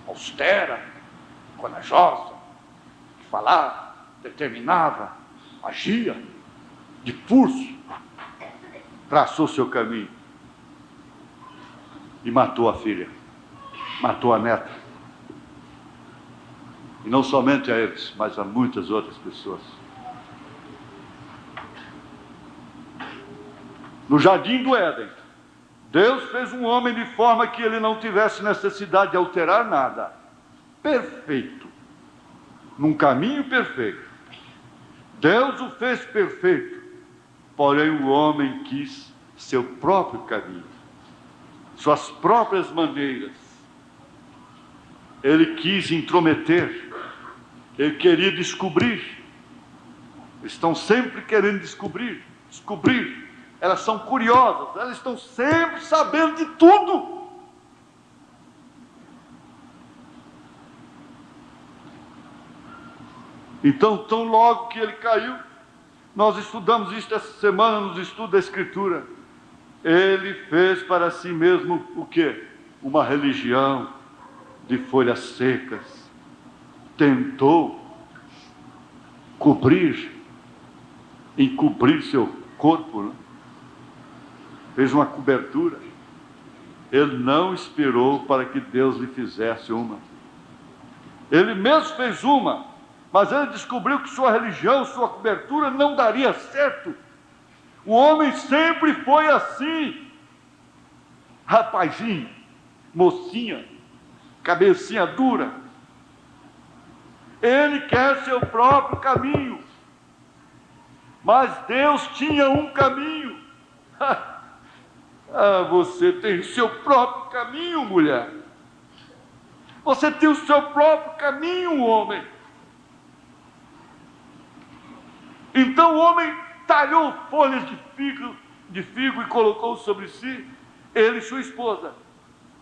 austera, corajosa, que falava, determinava, agia, de pulso. Traçou seu caminho e matou a filha, matou a neta. E não somente a eles, mas a muitas outras pessoas. No jardim do Éden, Deus fez um homem de forma que ele não tivesse necessidade de alterar nada. Perfeito. Num caminho perfeito. Deus o fez perfeito. Porém o homem quis seu próprio caminho, suas próprias maneiras. Ele quis intrometer. Ele queria descobrir. Estão sempre querendo descobrir. Elas são curiosas, elas estão sempre sabendo de tudo. Então, tão logo que ele caiu, nós estudamos isso essa semana nos estudos da Escritura. Ele fez para si mesmo o quê? Uma religião de folhas secas. Tentou encobrir seu corpo, né? Fez uma cobertura. Ele não esperou para que Deus lhe fizesse uma. Ele mesmo fez uma, mas ele descobriu que sua religião, sua cobertura não daria certo. O homem sempre foi assim. rapazinho, mocinha, cabecinha dura. Ele quer seu próprio caminho. Mas Deus tinha um caminho. Você tem o seu próprio caminho, mulher. Você tem o seu próprio caminho, homem. Então o homem talhou folhas de figo e colocou sobre si, ele e sua esposa.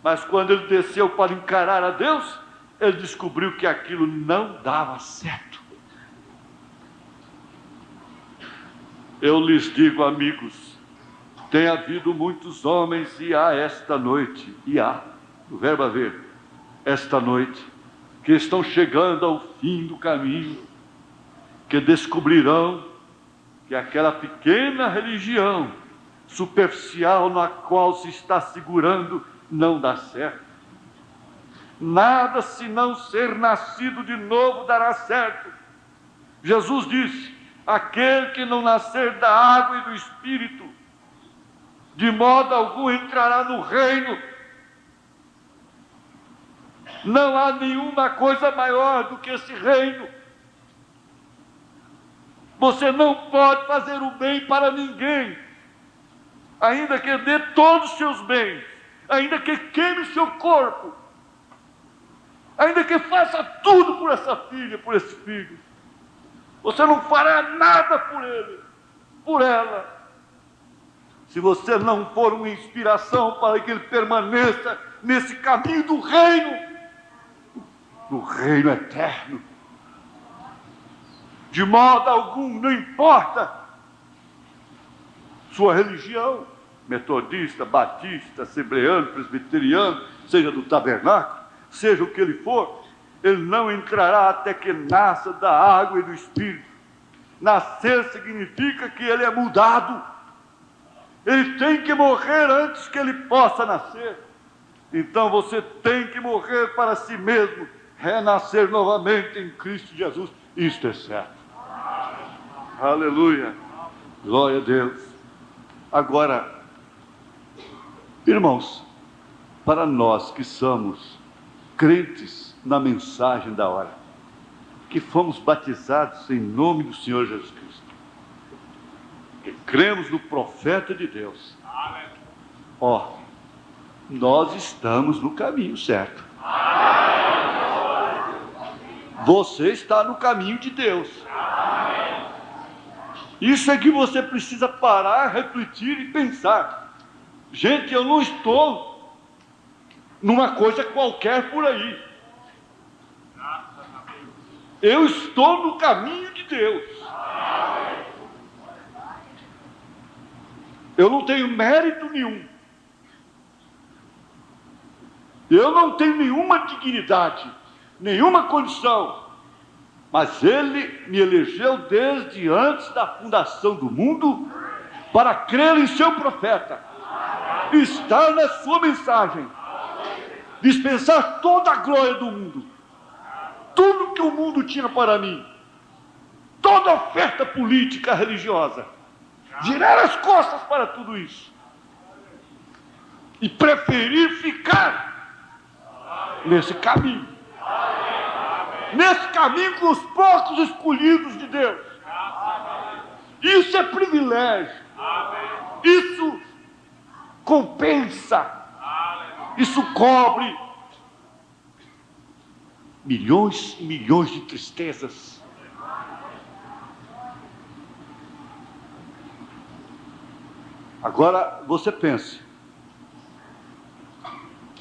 Mas quando ele desceu para encarar a Deus, ele descobriu que aquilo não dava certo. Eu lhes digo, amigos, tem havido muitos homens, e há esta noite, o verbo haver, esta noite, que estão chegando ao fim do caminho, que descobrirão que aquela pequena religião superficial na qual se está segurando não dá certo. Nada senão ser nascido de novo dará certo. Jesus disse: aquele que não nascer da água e do Espírito, de modo algum entrará no reino. Não há nenhuma coisa maior do que esse reino. Você não pode fazer o bem para ninguém, ainda que dê todos os seus bens, ainda que queime seu corpo, ainda que faça tudo por essa filha, por esse filho. Você não fará nada por ele, por ela, se você não for uma inspiração para que ele permaneça nesse caminho do reino eterno. De modo algum, não importa sua religião, metodista, batista, assembleano, presbiteriano, seja do tabernáculo, seja o que ele for, ele não entrará até que nasça da água e do Espírito. Nascer significa que ele é mudado. Ele tem que morrer antes que ele possa nascer. Então você tem que morrer para si mesmo, renascer novamente em Cristo Jesus. Isto é certo. Aleluia. Glória a Deus. Agora, irmãos, para nós que somos crentes na mensagem da hora, que fomos batizados em nome do Senhor Jesus Cristo, que cremos no profeta de Deus, nós estamos no caminho certo. Você está no caminho de Deus. Isso é que você precisa parar, refletir e pensar. Gente, eu não estou numa coisa qualquer por aí. Eu estou no caminho de Deus. Eu não tenho mérito nenhum. Eu não tenho nenhuma dignidade, nenhuma condição. Mas Ele me elegeu desde antes da fundação do mundo para crer em seu profeta, estar na sua mensagem, dispensar toda a glória do mundo, tudo que o mundo tinha para mim, toda oferta política, religiosa, virar as costas para tudo isso e preferir ficar nesse caminho. Nesse caminho com os poucos escolhidos de Deus. Isso é privilégio. Isso compensa. Isso cobre milhões e milhões de tristezas. Agora você pense,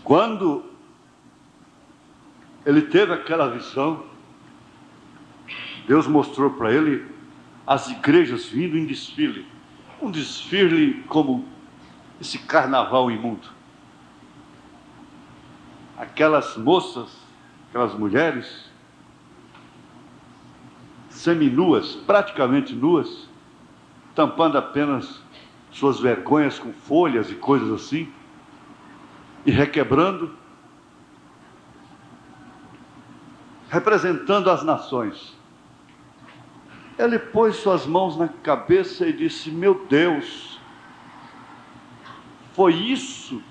quando ele teve aquela visão, Deus mostrou para ele as igrejas vindo em desfile, um desfile como esse carnaval imundo. Aquelas moças, aquelas mulheres, seminuas, praticamente nuas, tampando apenas suas vergonhas com folhas e coisas assim, e requebrando, representando as nações. Ele pôs suas mãos na cabeça e disse: meu Deus, foi isso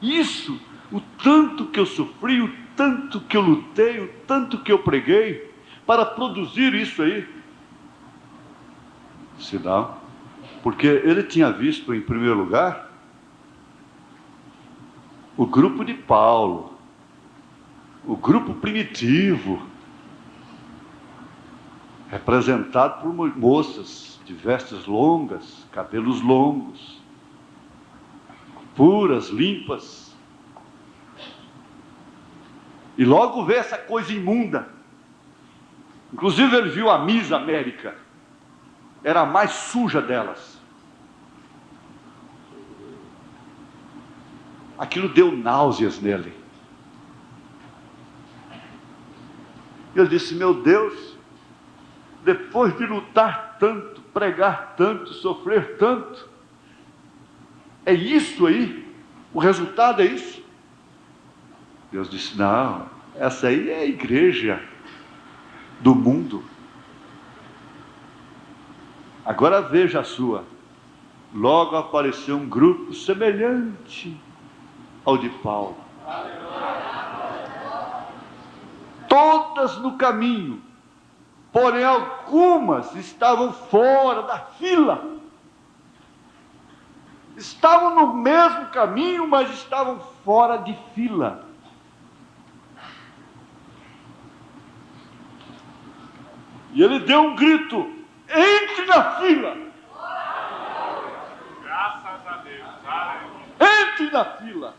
Isso, o tanto que eu sofri, o tanto que eu lutei, o tanto que eu preguei para produzir isso aí. Se não, porque ele tinha visto, em primeiro lugar, o grupo de Paulo, o grupo primitivo, representado por moças de vestes longas, cabelos longos, puras, limpas. E logo vê essa coisa imunda. Inclusive ele viu a Miss América, era a mais suja delas. Aquilo deu náuseas nele. Ele disse: meu Deus, depois de lutar tanto, pregar tanto, sofrer tanto, é isso aí? O resultado é isso? Deus disse: não, essa aí é a igreja do mundo. Agora veja a sua. Logo apareceu um grupo semelhante ao de Paulo. Todas no caminho, porém algumas estavam fora da fila. Estavam no mesmo caminho, mas estavam fora de fila. E ele deu um grito: entre na fila. Graças a Deus. Entre na fila.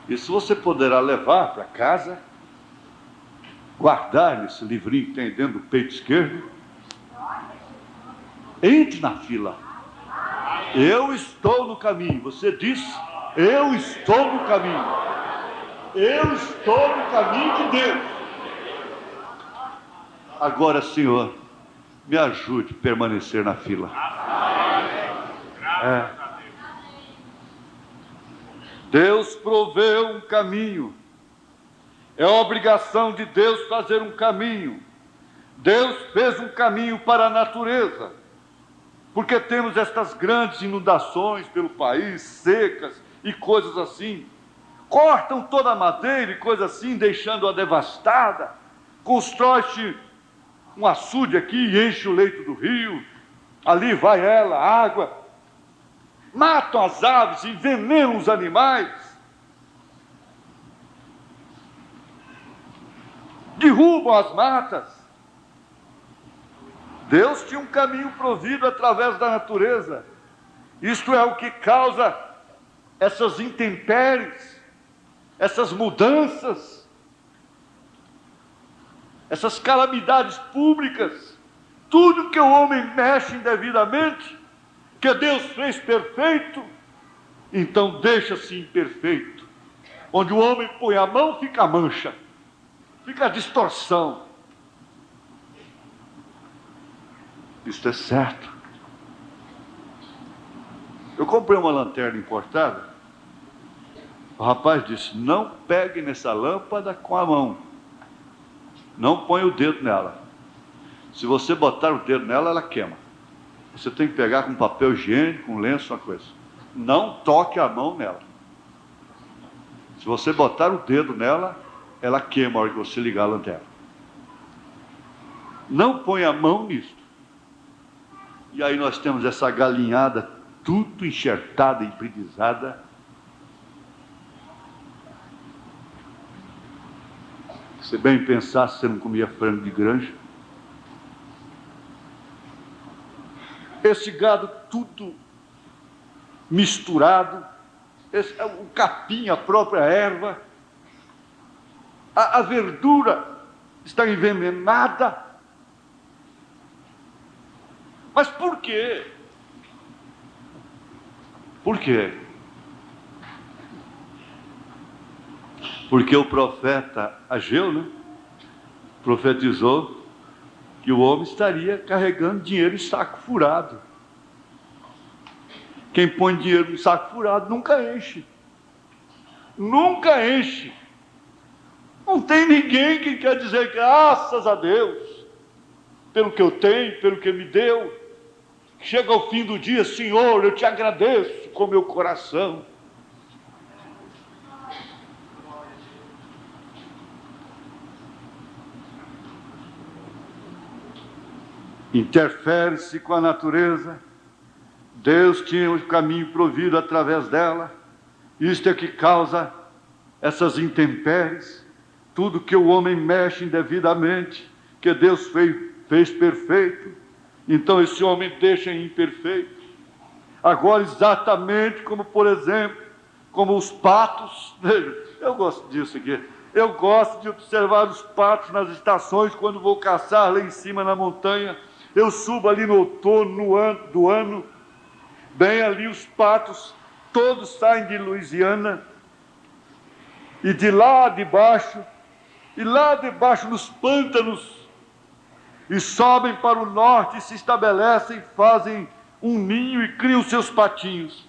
Isso você poderá levar para casa, guardar nesse livrinho que tem dentro do peito esquerdo. Entre na fila. Eu estou no caminho. Você diz: eu estou no caminho. Eu estou no caminho de Deus. Agora, Senhor, me ajude a permanecer na fila. Deus proveu um caminho. É obrigação de Deus fazer um caminho. Deus fez um caminho para a natureza. Porque temos estas grandes inundações pelo país, secas e coisas assim. Cortam toda a madeira e coisas assim, deixando-a devastada. Constrói-se um açude aqui e enche o leito do rio. Ali vai ela, água. Matam as aves, envenenam os animais. Derrubam as matas. Deus tinha um caminho provido através da natureza. Isto é o que causa essas intempéries, essas mudanças, essas calamidades públicas, tudo que o homem mexe indevidamente, que Deus fez perfeito, então deixa-se imperfeito. Onde o homem põe a mão, fica a mancha, fica a distorção. Isto é certo. Eu comprei uma lanterna importada. O rapaz disse: não pegue nessa lâmpada com a mão, não põe o dedo nela. Se você botar o dedo nela, ela queima. Você tem que pegar com papel higiênico, um lenço, uma coisa. Não toque a mão nela. Se você botar o dedo nela, ela queima a hora que você ligar a lanterna. Não põe a mão nisso. E aí nós temos essa galinhada tudo enxertada, empridizada. Se bem pensar, você não comia frango de granja. Esse gado tudo misturado, o capim, a própria erva, a verdura está envenenada. Mas por quê? Por quê? Porque o profeta Ageu, né, profetizou que o homem estaria carregando dinheiro em saco furado. Quem põe dinheiro em saco furado nunca enche. Nunca enche. Não tem ninguém que quer dizer graças a Deus pelo que eu tenho, pelo que me deu. Chega ao fim do dia: Senhor, eu te agradeço, com meu coração. Interfere-se com a natureza. Deus tinha o caminho provido através dela. Isto é que causa essas intempéries. Tudo que o homem mexe indevidamente, que Deus fez perfeito, então esse homem deixa imperfeito. Agora, exatamente como, por exemplo, como os patos. Veja, eu gosto disso aqui. Eu gosto de observar os patos nas estações, quando vou caçar lá em cima na montanha. Eu subo ali no outono do ano, bem ali os patos, todos saem de Louisiana, e de lá de baixo, e lá de baixo nos pântanos, e sobem para o norte e se estabelecem, fazem um ninho e criam seus patinhos.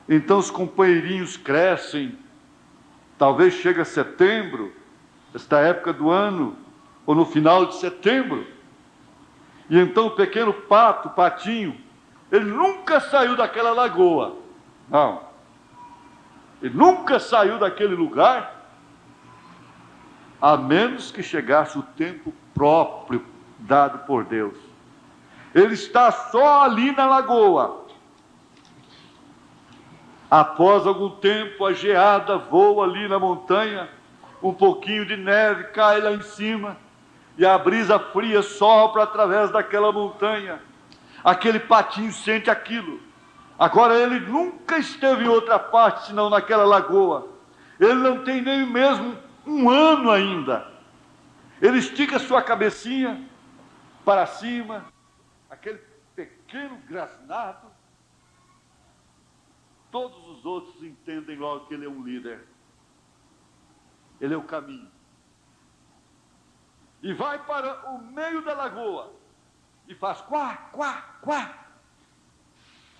Então os companheirinhos crescem, talvez chegue a setembro, esta época do ano, ou no final de setembro, e então o pequeno patinho, ele nunca saiu daquela lagoa, não, ele nunca saiu daquele lugar, a menos que chegasse o tempo próprio dado por Deus. Ele está só ali na lagoa. Após algum tempo, a geada voa ali na montanha, um pouquinho de neve cai lá em cima, e a brisa fria sopra através daquela montanha. Aquele patinho sente aquilo. Agora, ele nunca esteve em outra parte senão naquela lagoa. Ele não tem nem mesmo um ano ainda. Ele estica sua cabecinha para cima, aquele pequeno grasnado. Todos os outros entendem logo que ele é um líder. Ele é o caminho. E vai para o meio da lagoa e faz quá, quá, quá.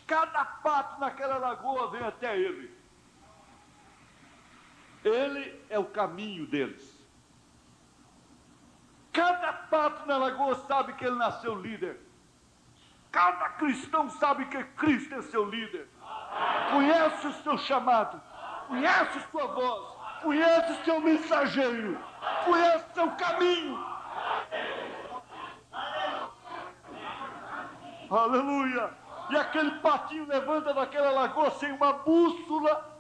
Cada pato naquela lagoa vem até ele. Ele é o caminho deles. Cada pato na lagoa sabe que ele nasceu líder. Cada cristão sabe que Cristo é seu líder. Conhece o seu chamado, conhece sua voz, conhece o seu mensageiro, conhece o seu caminho. Aleluia! E aquele patinho levanta daquela lagoa sem uma bússola,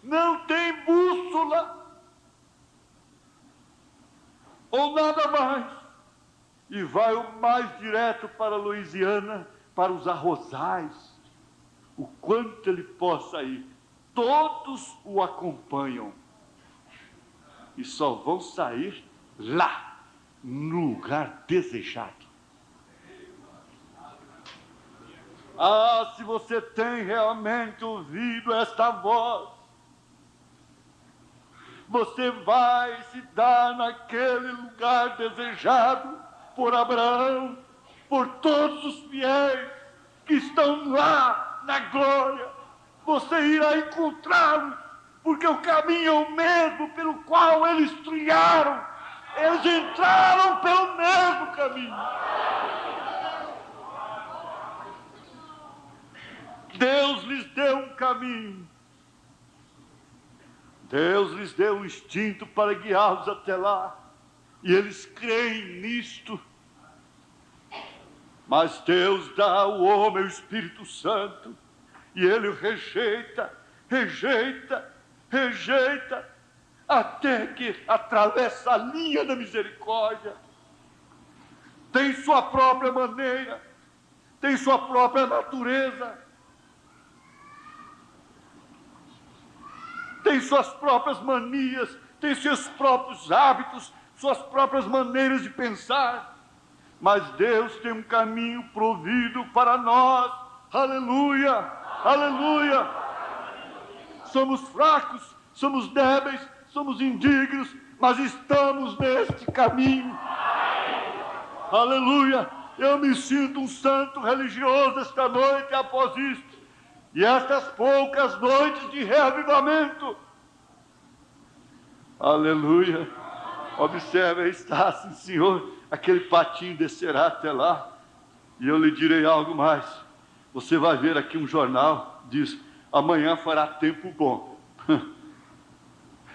não tem bússola, ou nada mais, e vai o mais direto para a Louisiana, para os arrozais, o quanto ele possa ir. Todos o acompanham, e só vão sair lá, no lugar desejado. Ah, se você tem realmente ouvido esta voz, você vai se dar naquele lugar desejado por Abraão, por todos os fiéis que estão lá na glória. Você irá encontrá-los, porque o caminho é o mesmo pelo qual eles trilharam. Eles entraram pelo mesmo caminho. Deus lhes deu um caminho. Deus lhes deu um instinto para guiá-los até lá. E eles creem nisto. Mas Deus dá ao homem o Espírito Santo. E ele o rejeita, rejeita, rejeita, até que atravessa a linha da misericórdia. Tem sua própria maneira, tem sua própria natureza, tem suas próprias manias, tem seus próprios hábitos, suas próprias maneiras de pensar. Mas Deus tem um caminho provido para nós. Aleluia, aleluia. Somos fracos, somos débeis, somos indignos, mas estamos neste caminho. Aleluia. Eu me sinto um santo religioso esta noite após isto. E estas poucas noites de reavivamento. Aleluia. Observe, aí está, sim, Senhor. Aquele patinho descerá até lá. E eu lhe direi algo mais. Você vai ver aqui um jornal diz: amanhã fará tempo bom.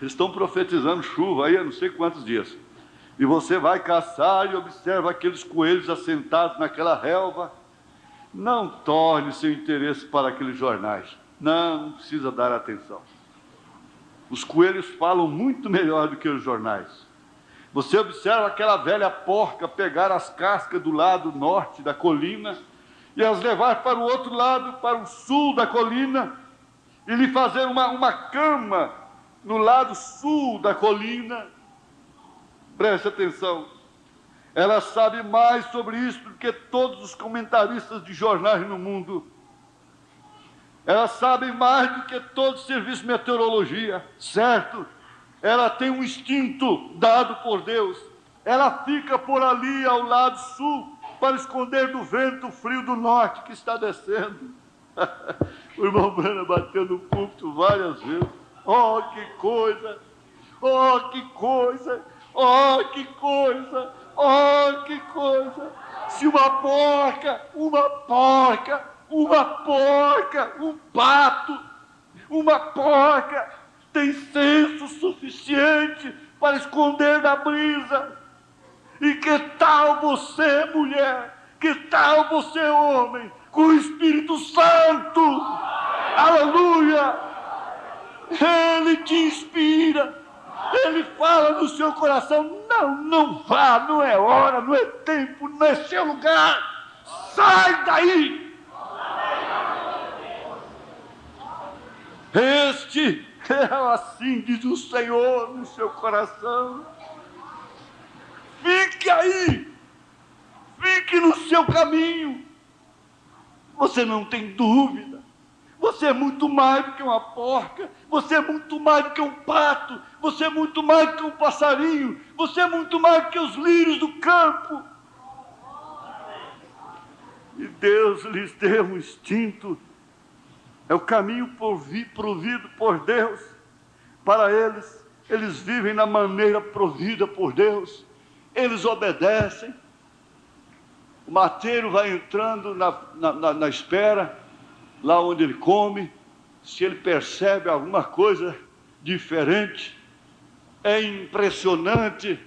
Eles estão profetizando chuva aí há não sei quantos dias. E você vai caçar e observa aqueles coelhos assentados naquela relva. Não torne seu interesse para aqueles jornais. Não precisa dar atenção. Os coelhos falam muito melhor do que os jornais. Você observa aquela velha porca pegar as cascas do lado norte da colina e as levar para o outro lado, para o sul da colina, e lhe fazer uma cama no lado sul da colina. Preste atenção. Ela sabe mais sobre isso do que todos os comentaristas de jornais no mundo. Ela sabe mais do que todo o serviço de meteorologia, certo? Ela tem um instinto dado por Deus. Ela fica por ali ao lado sul para esconder do vento frio do norte que está descendo. O irmão Branham bateu no púlpito várias vezes. Oh, que coisa! Oh, que coisa! Oh, que coisa! Oh, que coisa! Se uma porca, um pato, uma porca tem senso suficiente para esconder da brisa. E que tal você, mulher? Que tal você, homem? Com o Espírito Santo? Aleluia! Ele te inspira. Ele fala no seu coração: não vá, não é hora, não é tempo, não é seu lugar. Sai daí! Este é assim diz o Senhor no seu coração. Fique aí, fique no seu caminho. Você não tem dúvida. Você é muito mais do que uma porca. Você é muito mais do que um pato. Você é muito mais do que um passarinho. Você é muito mais do que os lírios do campo. E Deus lhes deu um instinto. É o caminho provido por Deus para eles. Eles vivem na maneira provida por Deus. Eles obedecem. O mateiro vai entrando na espera, lá onde ele come. Se ele percebe alguma coisa diferente, é impressionante.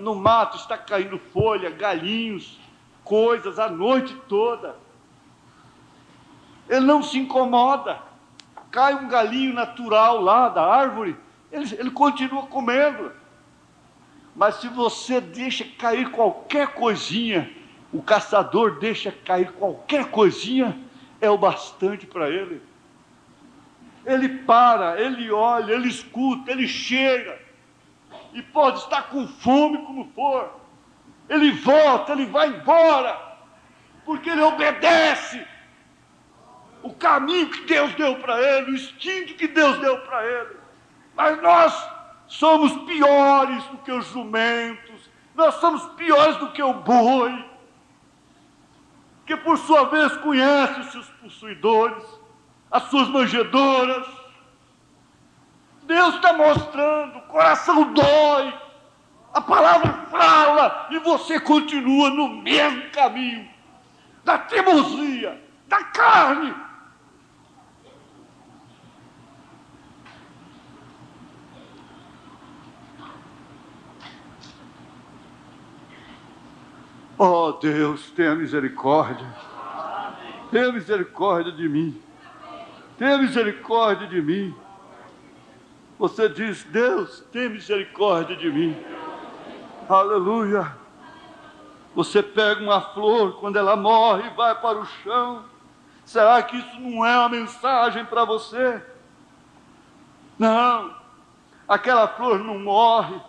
No mato está caindo folha, galinhos, coisas a noite toda. Ele não se incomoda. Cai um galinho natural lá da árvore, ele continua comendo. Mas se você deixa cair qualquer coisinha, o caçador deixa cair qualquer coisinha, é o bastante para ele. Ele para, ele olha, ele escuta, ele chega, e pode estar com fome como for, ele volta, ele vai embora, porque ele obedece o caminho que Deus deu para ele, o instinto que Deus deu para ele. Mas nós somos piores do que os jumentos, nós somos piores do que o boi, que por sua vez conhece os seus possuidores, as suas manjedoras. Deus está mostrando, o coração dói, a palavra fala, e você continua no mesmo caminho, da teimosia, da carne. Oh Deus, tenha misericórdia. Tenha misericórdia de mim. Tenha misericórdia de mim. Você diz: Deus, tenha misericórdia de mim. Aleluia. Você pega uma flor, quando ela morre, vai para o chão. Será que isso não é uma mensagem para você? Não. Aquela flor não morre.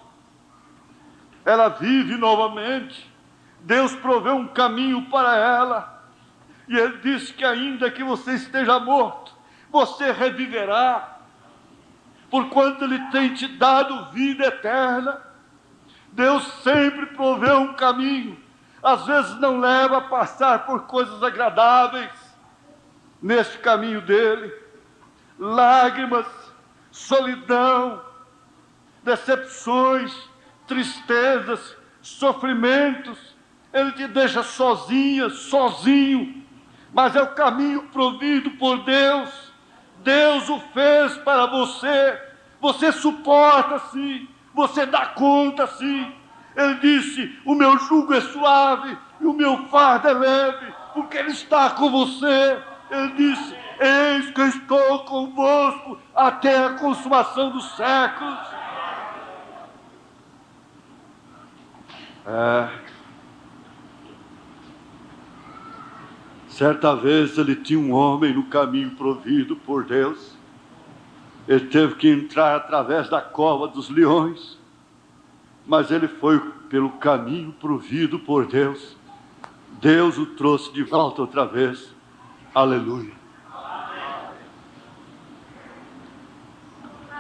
Ela vive novamente. Deus proveu um caminho para ela, e Ele disse que ainda que você esteja morto, você reviverá, porquanto Ele tem te dado vida eterna. Deus sempre proveu um caminho, às vezes não leva a passar por coisas agradáveis, neste caminho dEle, lágrimas, solidão, decepções, tristezas, sofrimentos. Ele te deixa sozinha, sozinho, mas é o caminho provido por Deus. Deus o fez para você. Você suporta sim, você dá conta sim. Ele disse: o meu jugo é suave e o meu fardo é leve, porque Ele está com você. Ele disse: eis que eu estou convosco até a consumação dos séculos. Certa vez ele tinha um homem no caminho provido por Deus. Ele teve que entrar através da cova dos leões, mas ele foi pelo caminho provido por Deus. Deus o trouxe de volta outra vez. Aleluia.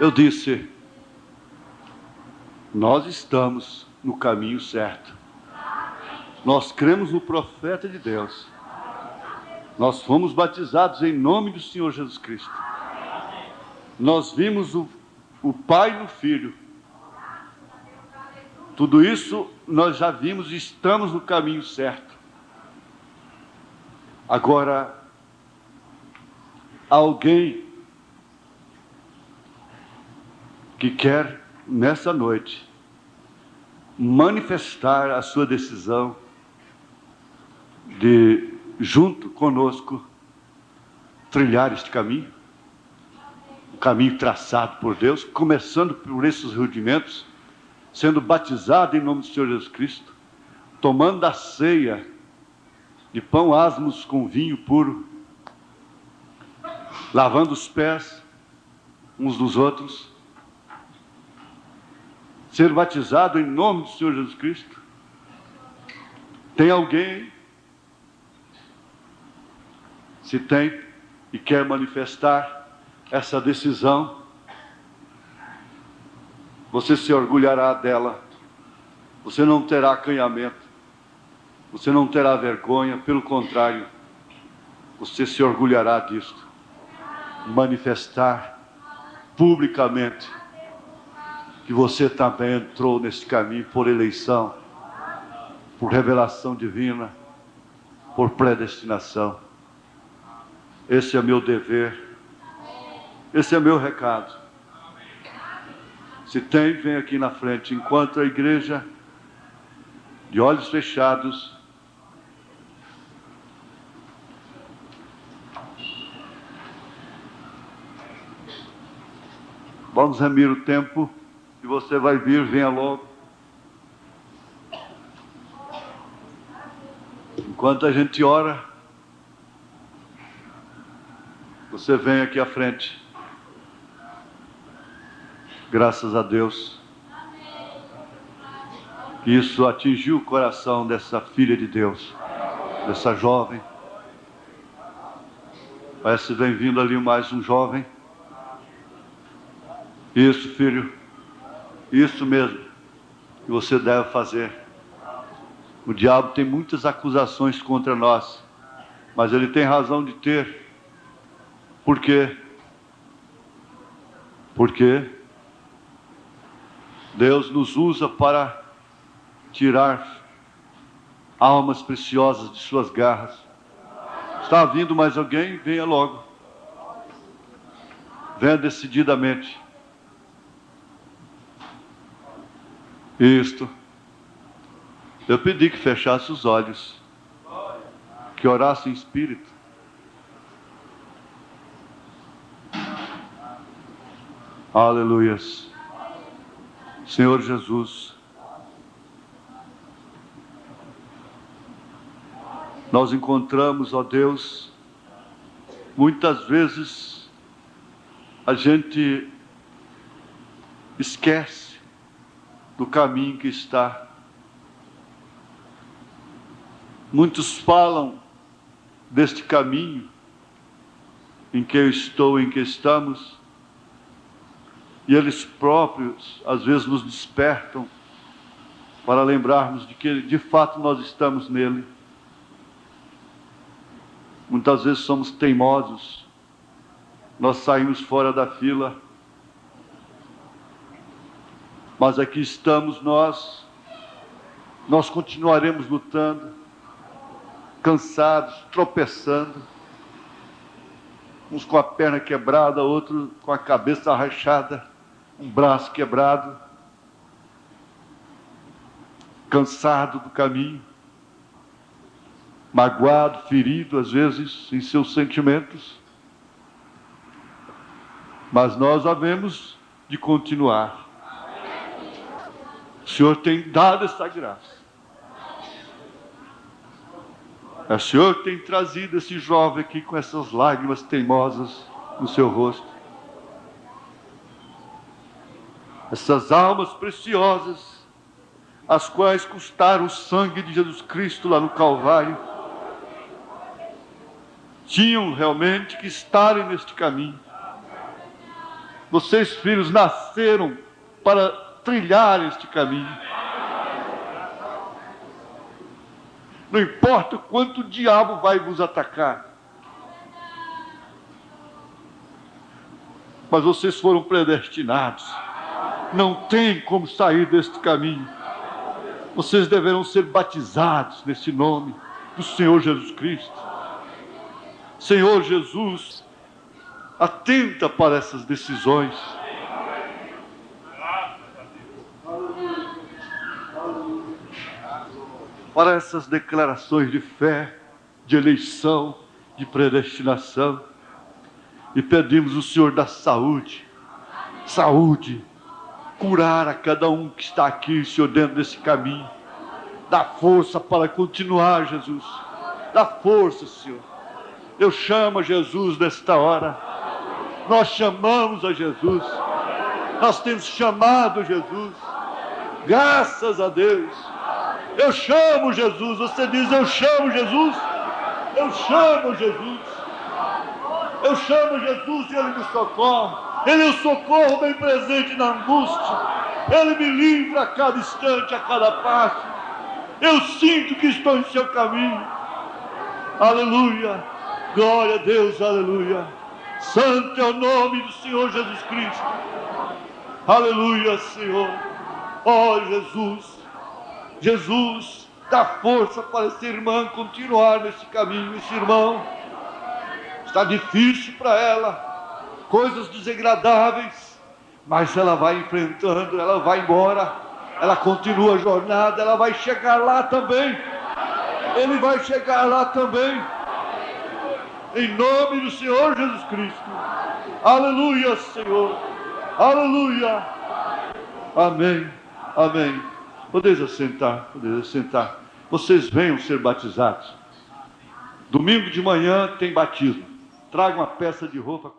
Eu disse: nós estamos no caminho certo. Nós cremos no profeta de Deus. Nós fomos batizados em nome do Senhor Jesus Cristo. Nós vimos o Pai no Filho. Tudo isso nós já vimos e estamos no caminho certo. Agora, alguém que quer, nessa noite, manifestar a sua decisão de, junto conosco, trilhar este caminho, o caminho traçado por Deus, começando por esses rudimentos, sendo batizado em nome do Senhor Jesus Cristo, tomando a ceia de pão asmos com vinho puro, lavando os pés uns dos outros, ser batizado em nome do Senhor Jesus Cristo. Tem alguém? Se tem e quer manifestar essa decisão, você se orgulhará dela. Você não terá acanhamento, você não terá vergonha, pelo contrário, você se orgulhará disto. Manifestar publicamente que você também entrou nesse caminho por eleição, por revelação divina, por predestinação. Esse é meu dever, esse é meu recado. Se tem, vem aqui na frente, enquanto a igreja, de olhos fechados, vamos remir o tempo. Se você vai vir, venha logo. Enquanto a gente ora, você vem aqui à frente. Graças a Deus. Que isso atingiu o coração dessa filha de Deus, dessa jovem. Parece que vem vindo ali mais um jovem. Isso, filho. Isso mesmo que você deve fazer. O diabo tem muitas acusações contra nós, mas ele tem razão de ter. Por quê? Porque Deus nos usa para tirar almas preciosas de suas garras. Está vindo mais alguém? Venha logo. Venha decididamente. Isto. Eu pedi que fechasse os olhos, que orasse em espírito. Aleluias. Senhor Jesus, nós encontramos, ó Deus, muitas vezes a gente esquece do caminho que está. Muitos falam deste caminho em que eu estou, em que estamos, e eles próprios às vezes nos despertam para lembrarmos de que de fato nós estamos nele. Muitas vezes somos teimosos, nós saímos fora da fila, mas aqui estamos nós continuaremos lutando, cansados, tropeçando, uns com a perna quebrada, outros com a cabeça rachada, um braço quebrado, cansado do caminho, magoado, ferido, às vezes, em seus sentimentos. Mas nós havemos de continuar. O Senhor tem dado essa graça. O Senhor tem trazido esse jovem aqui com essas lágrimas teimosas no seu rosto. Essas almas preciosas, as quais custaram o sangue de Jesus Cristo lá no Calvário, tinham realmente que estarem neste caminho. Vocês, filhos, nasceram para trilhar este caminho. Não importa o quanto o diabo vai vos atacar, mas vocês foram predestinados. Não tem como sair deste caminho. Vocês deverão ser batizados nesse nome do Senhor Jesus Cristo. Senhor Jesus, atenta para essas decisões. Para essas declarações de fé, de eleição, de predestinação. E pedimos o Senhor da saúde, curar a cada um que está aqui, Senhor, dentro desse caminho. Dá força para continuar, Jesus. Dá força, Senhor. Eu chamo a Jesus nesta hora. Nós chamamos a Jesus. Nós temos chamado Jesus. Graças a Deus. Eu chamo Jesus. Você diz, eu chamo Jesus. Eu chamo Jesus. Eu chamo Jesus e Ele me socorre. Ele é o socorro bem presente na angústia. Ele me livra a cada instante, a cada passo. Eu sinto que estou em seu caminho. Aleluia. Glória a Deus, aleluia. Santo é o nome do Senhor Jesus Cristo. Aleluia, Senhor. Ó Jesus. Jesus, dá força para essa irmã continuar nesse caminho. Esse irmão, está difícil para ela, coisas desagradáveis, mas ela vai enfrentando, ela vai embora, ela continua a jornada, ela vai chegar lá também. Ele vai chegar lá também. Em nome do Senhor Jesus Cristo. Aleluia, Senhor. Aleluia. Amém. Amém. Podeis assentar, podeis assentar. Vocês venham ser batizados. Domingo de manhã tem batismo. Traga uma peça de roupa.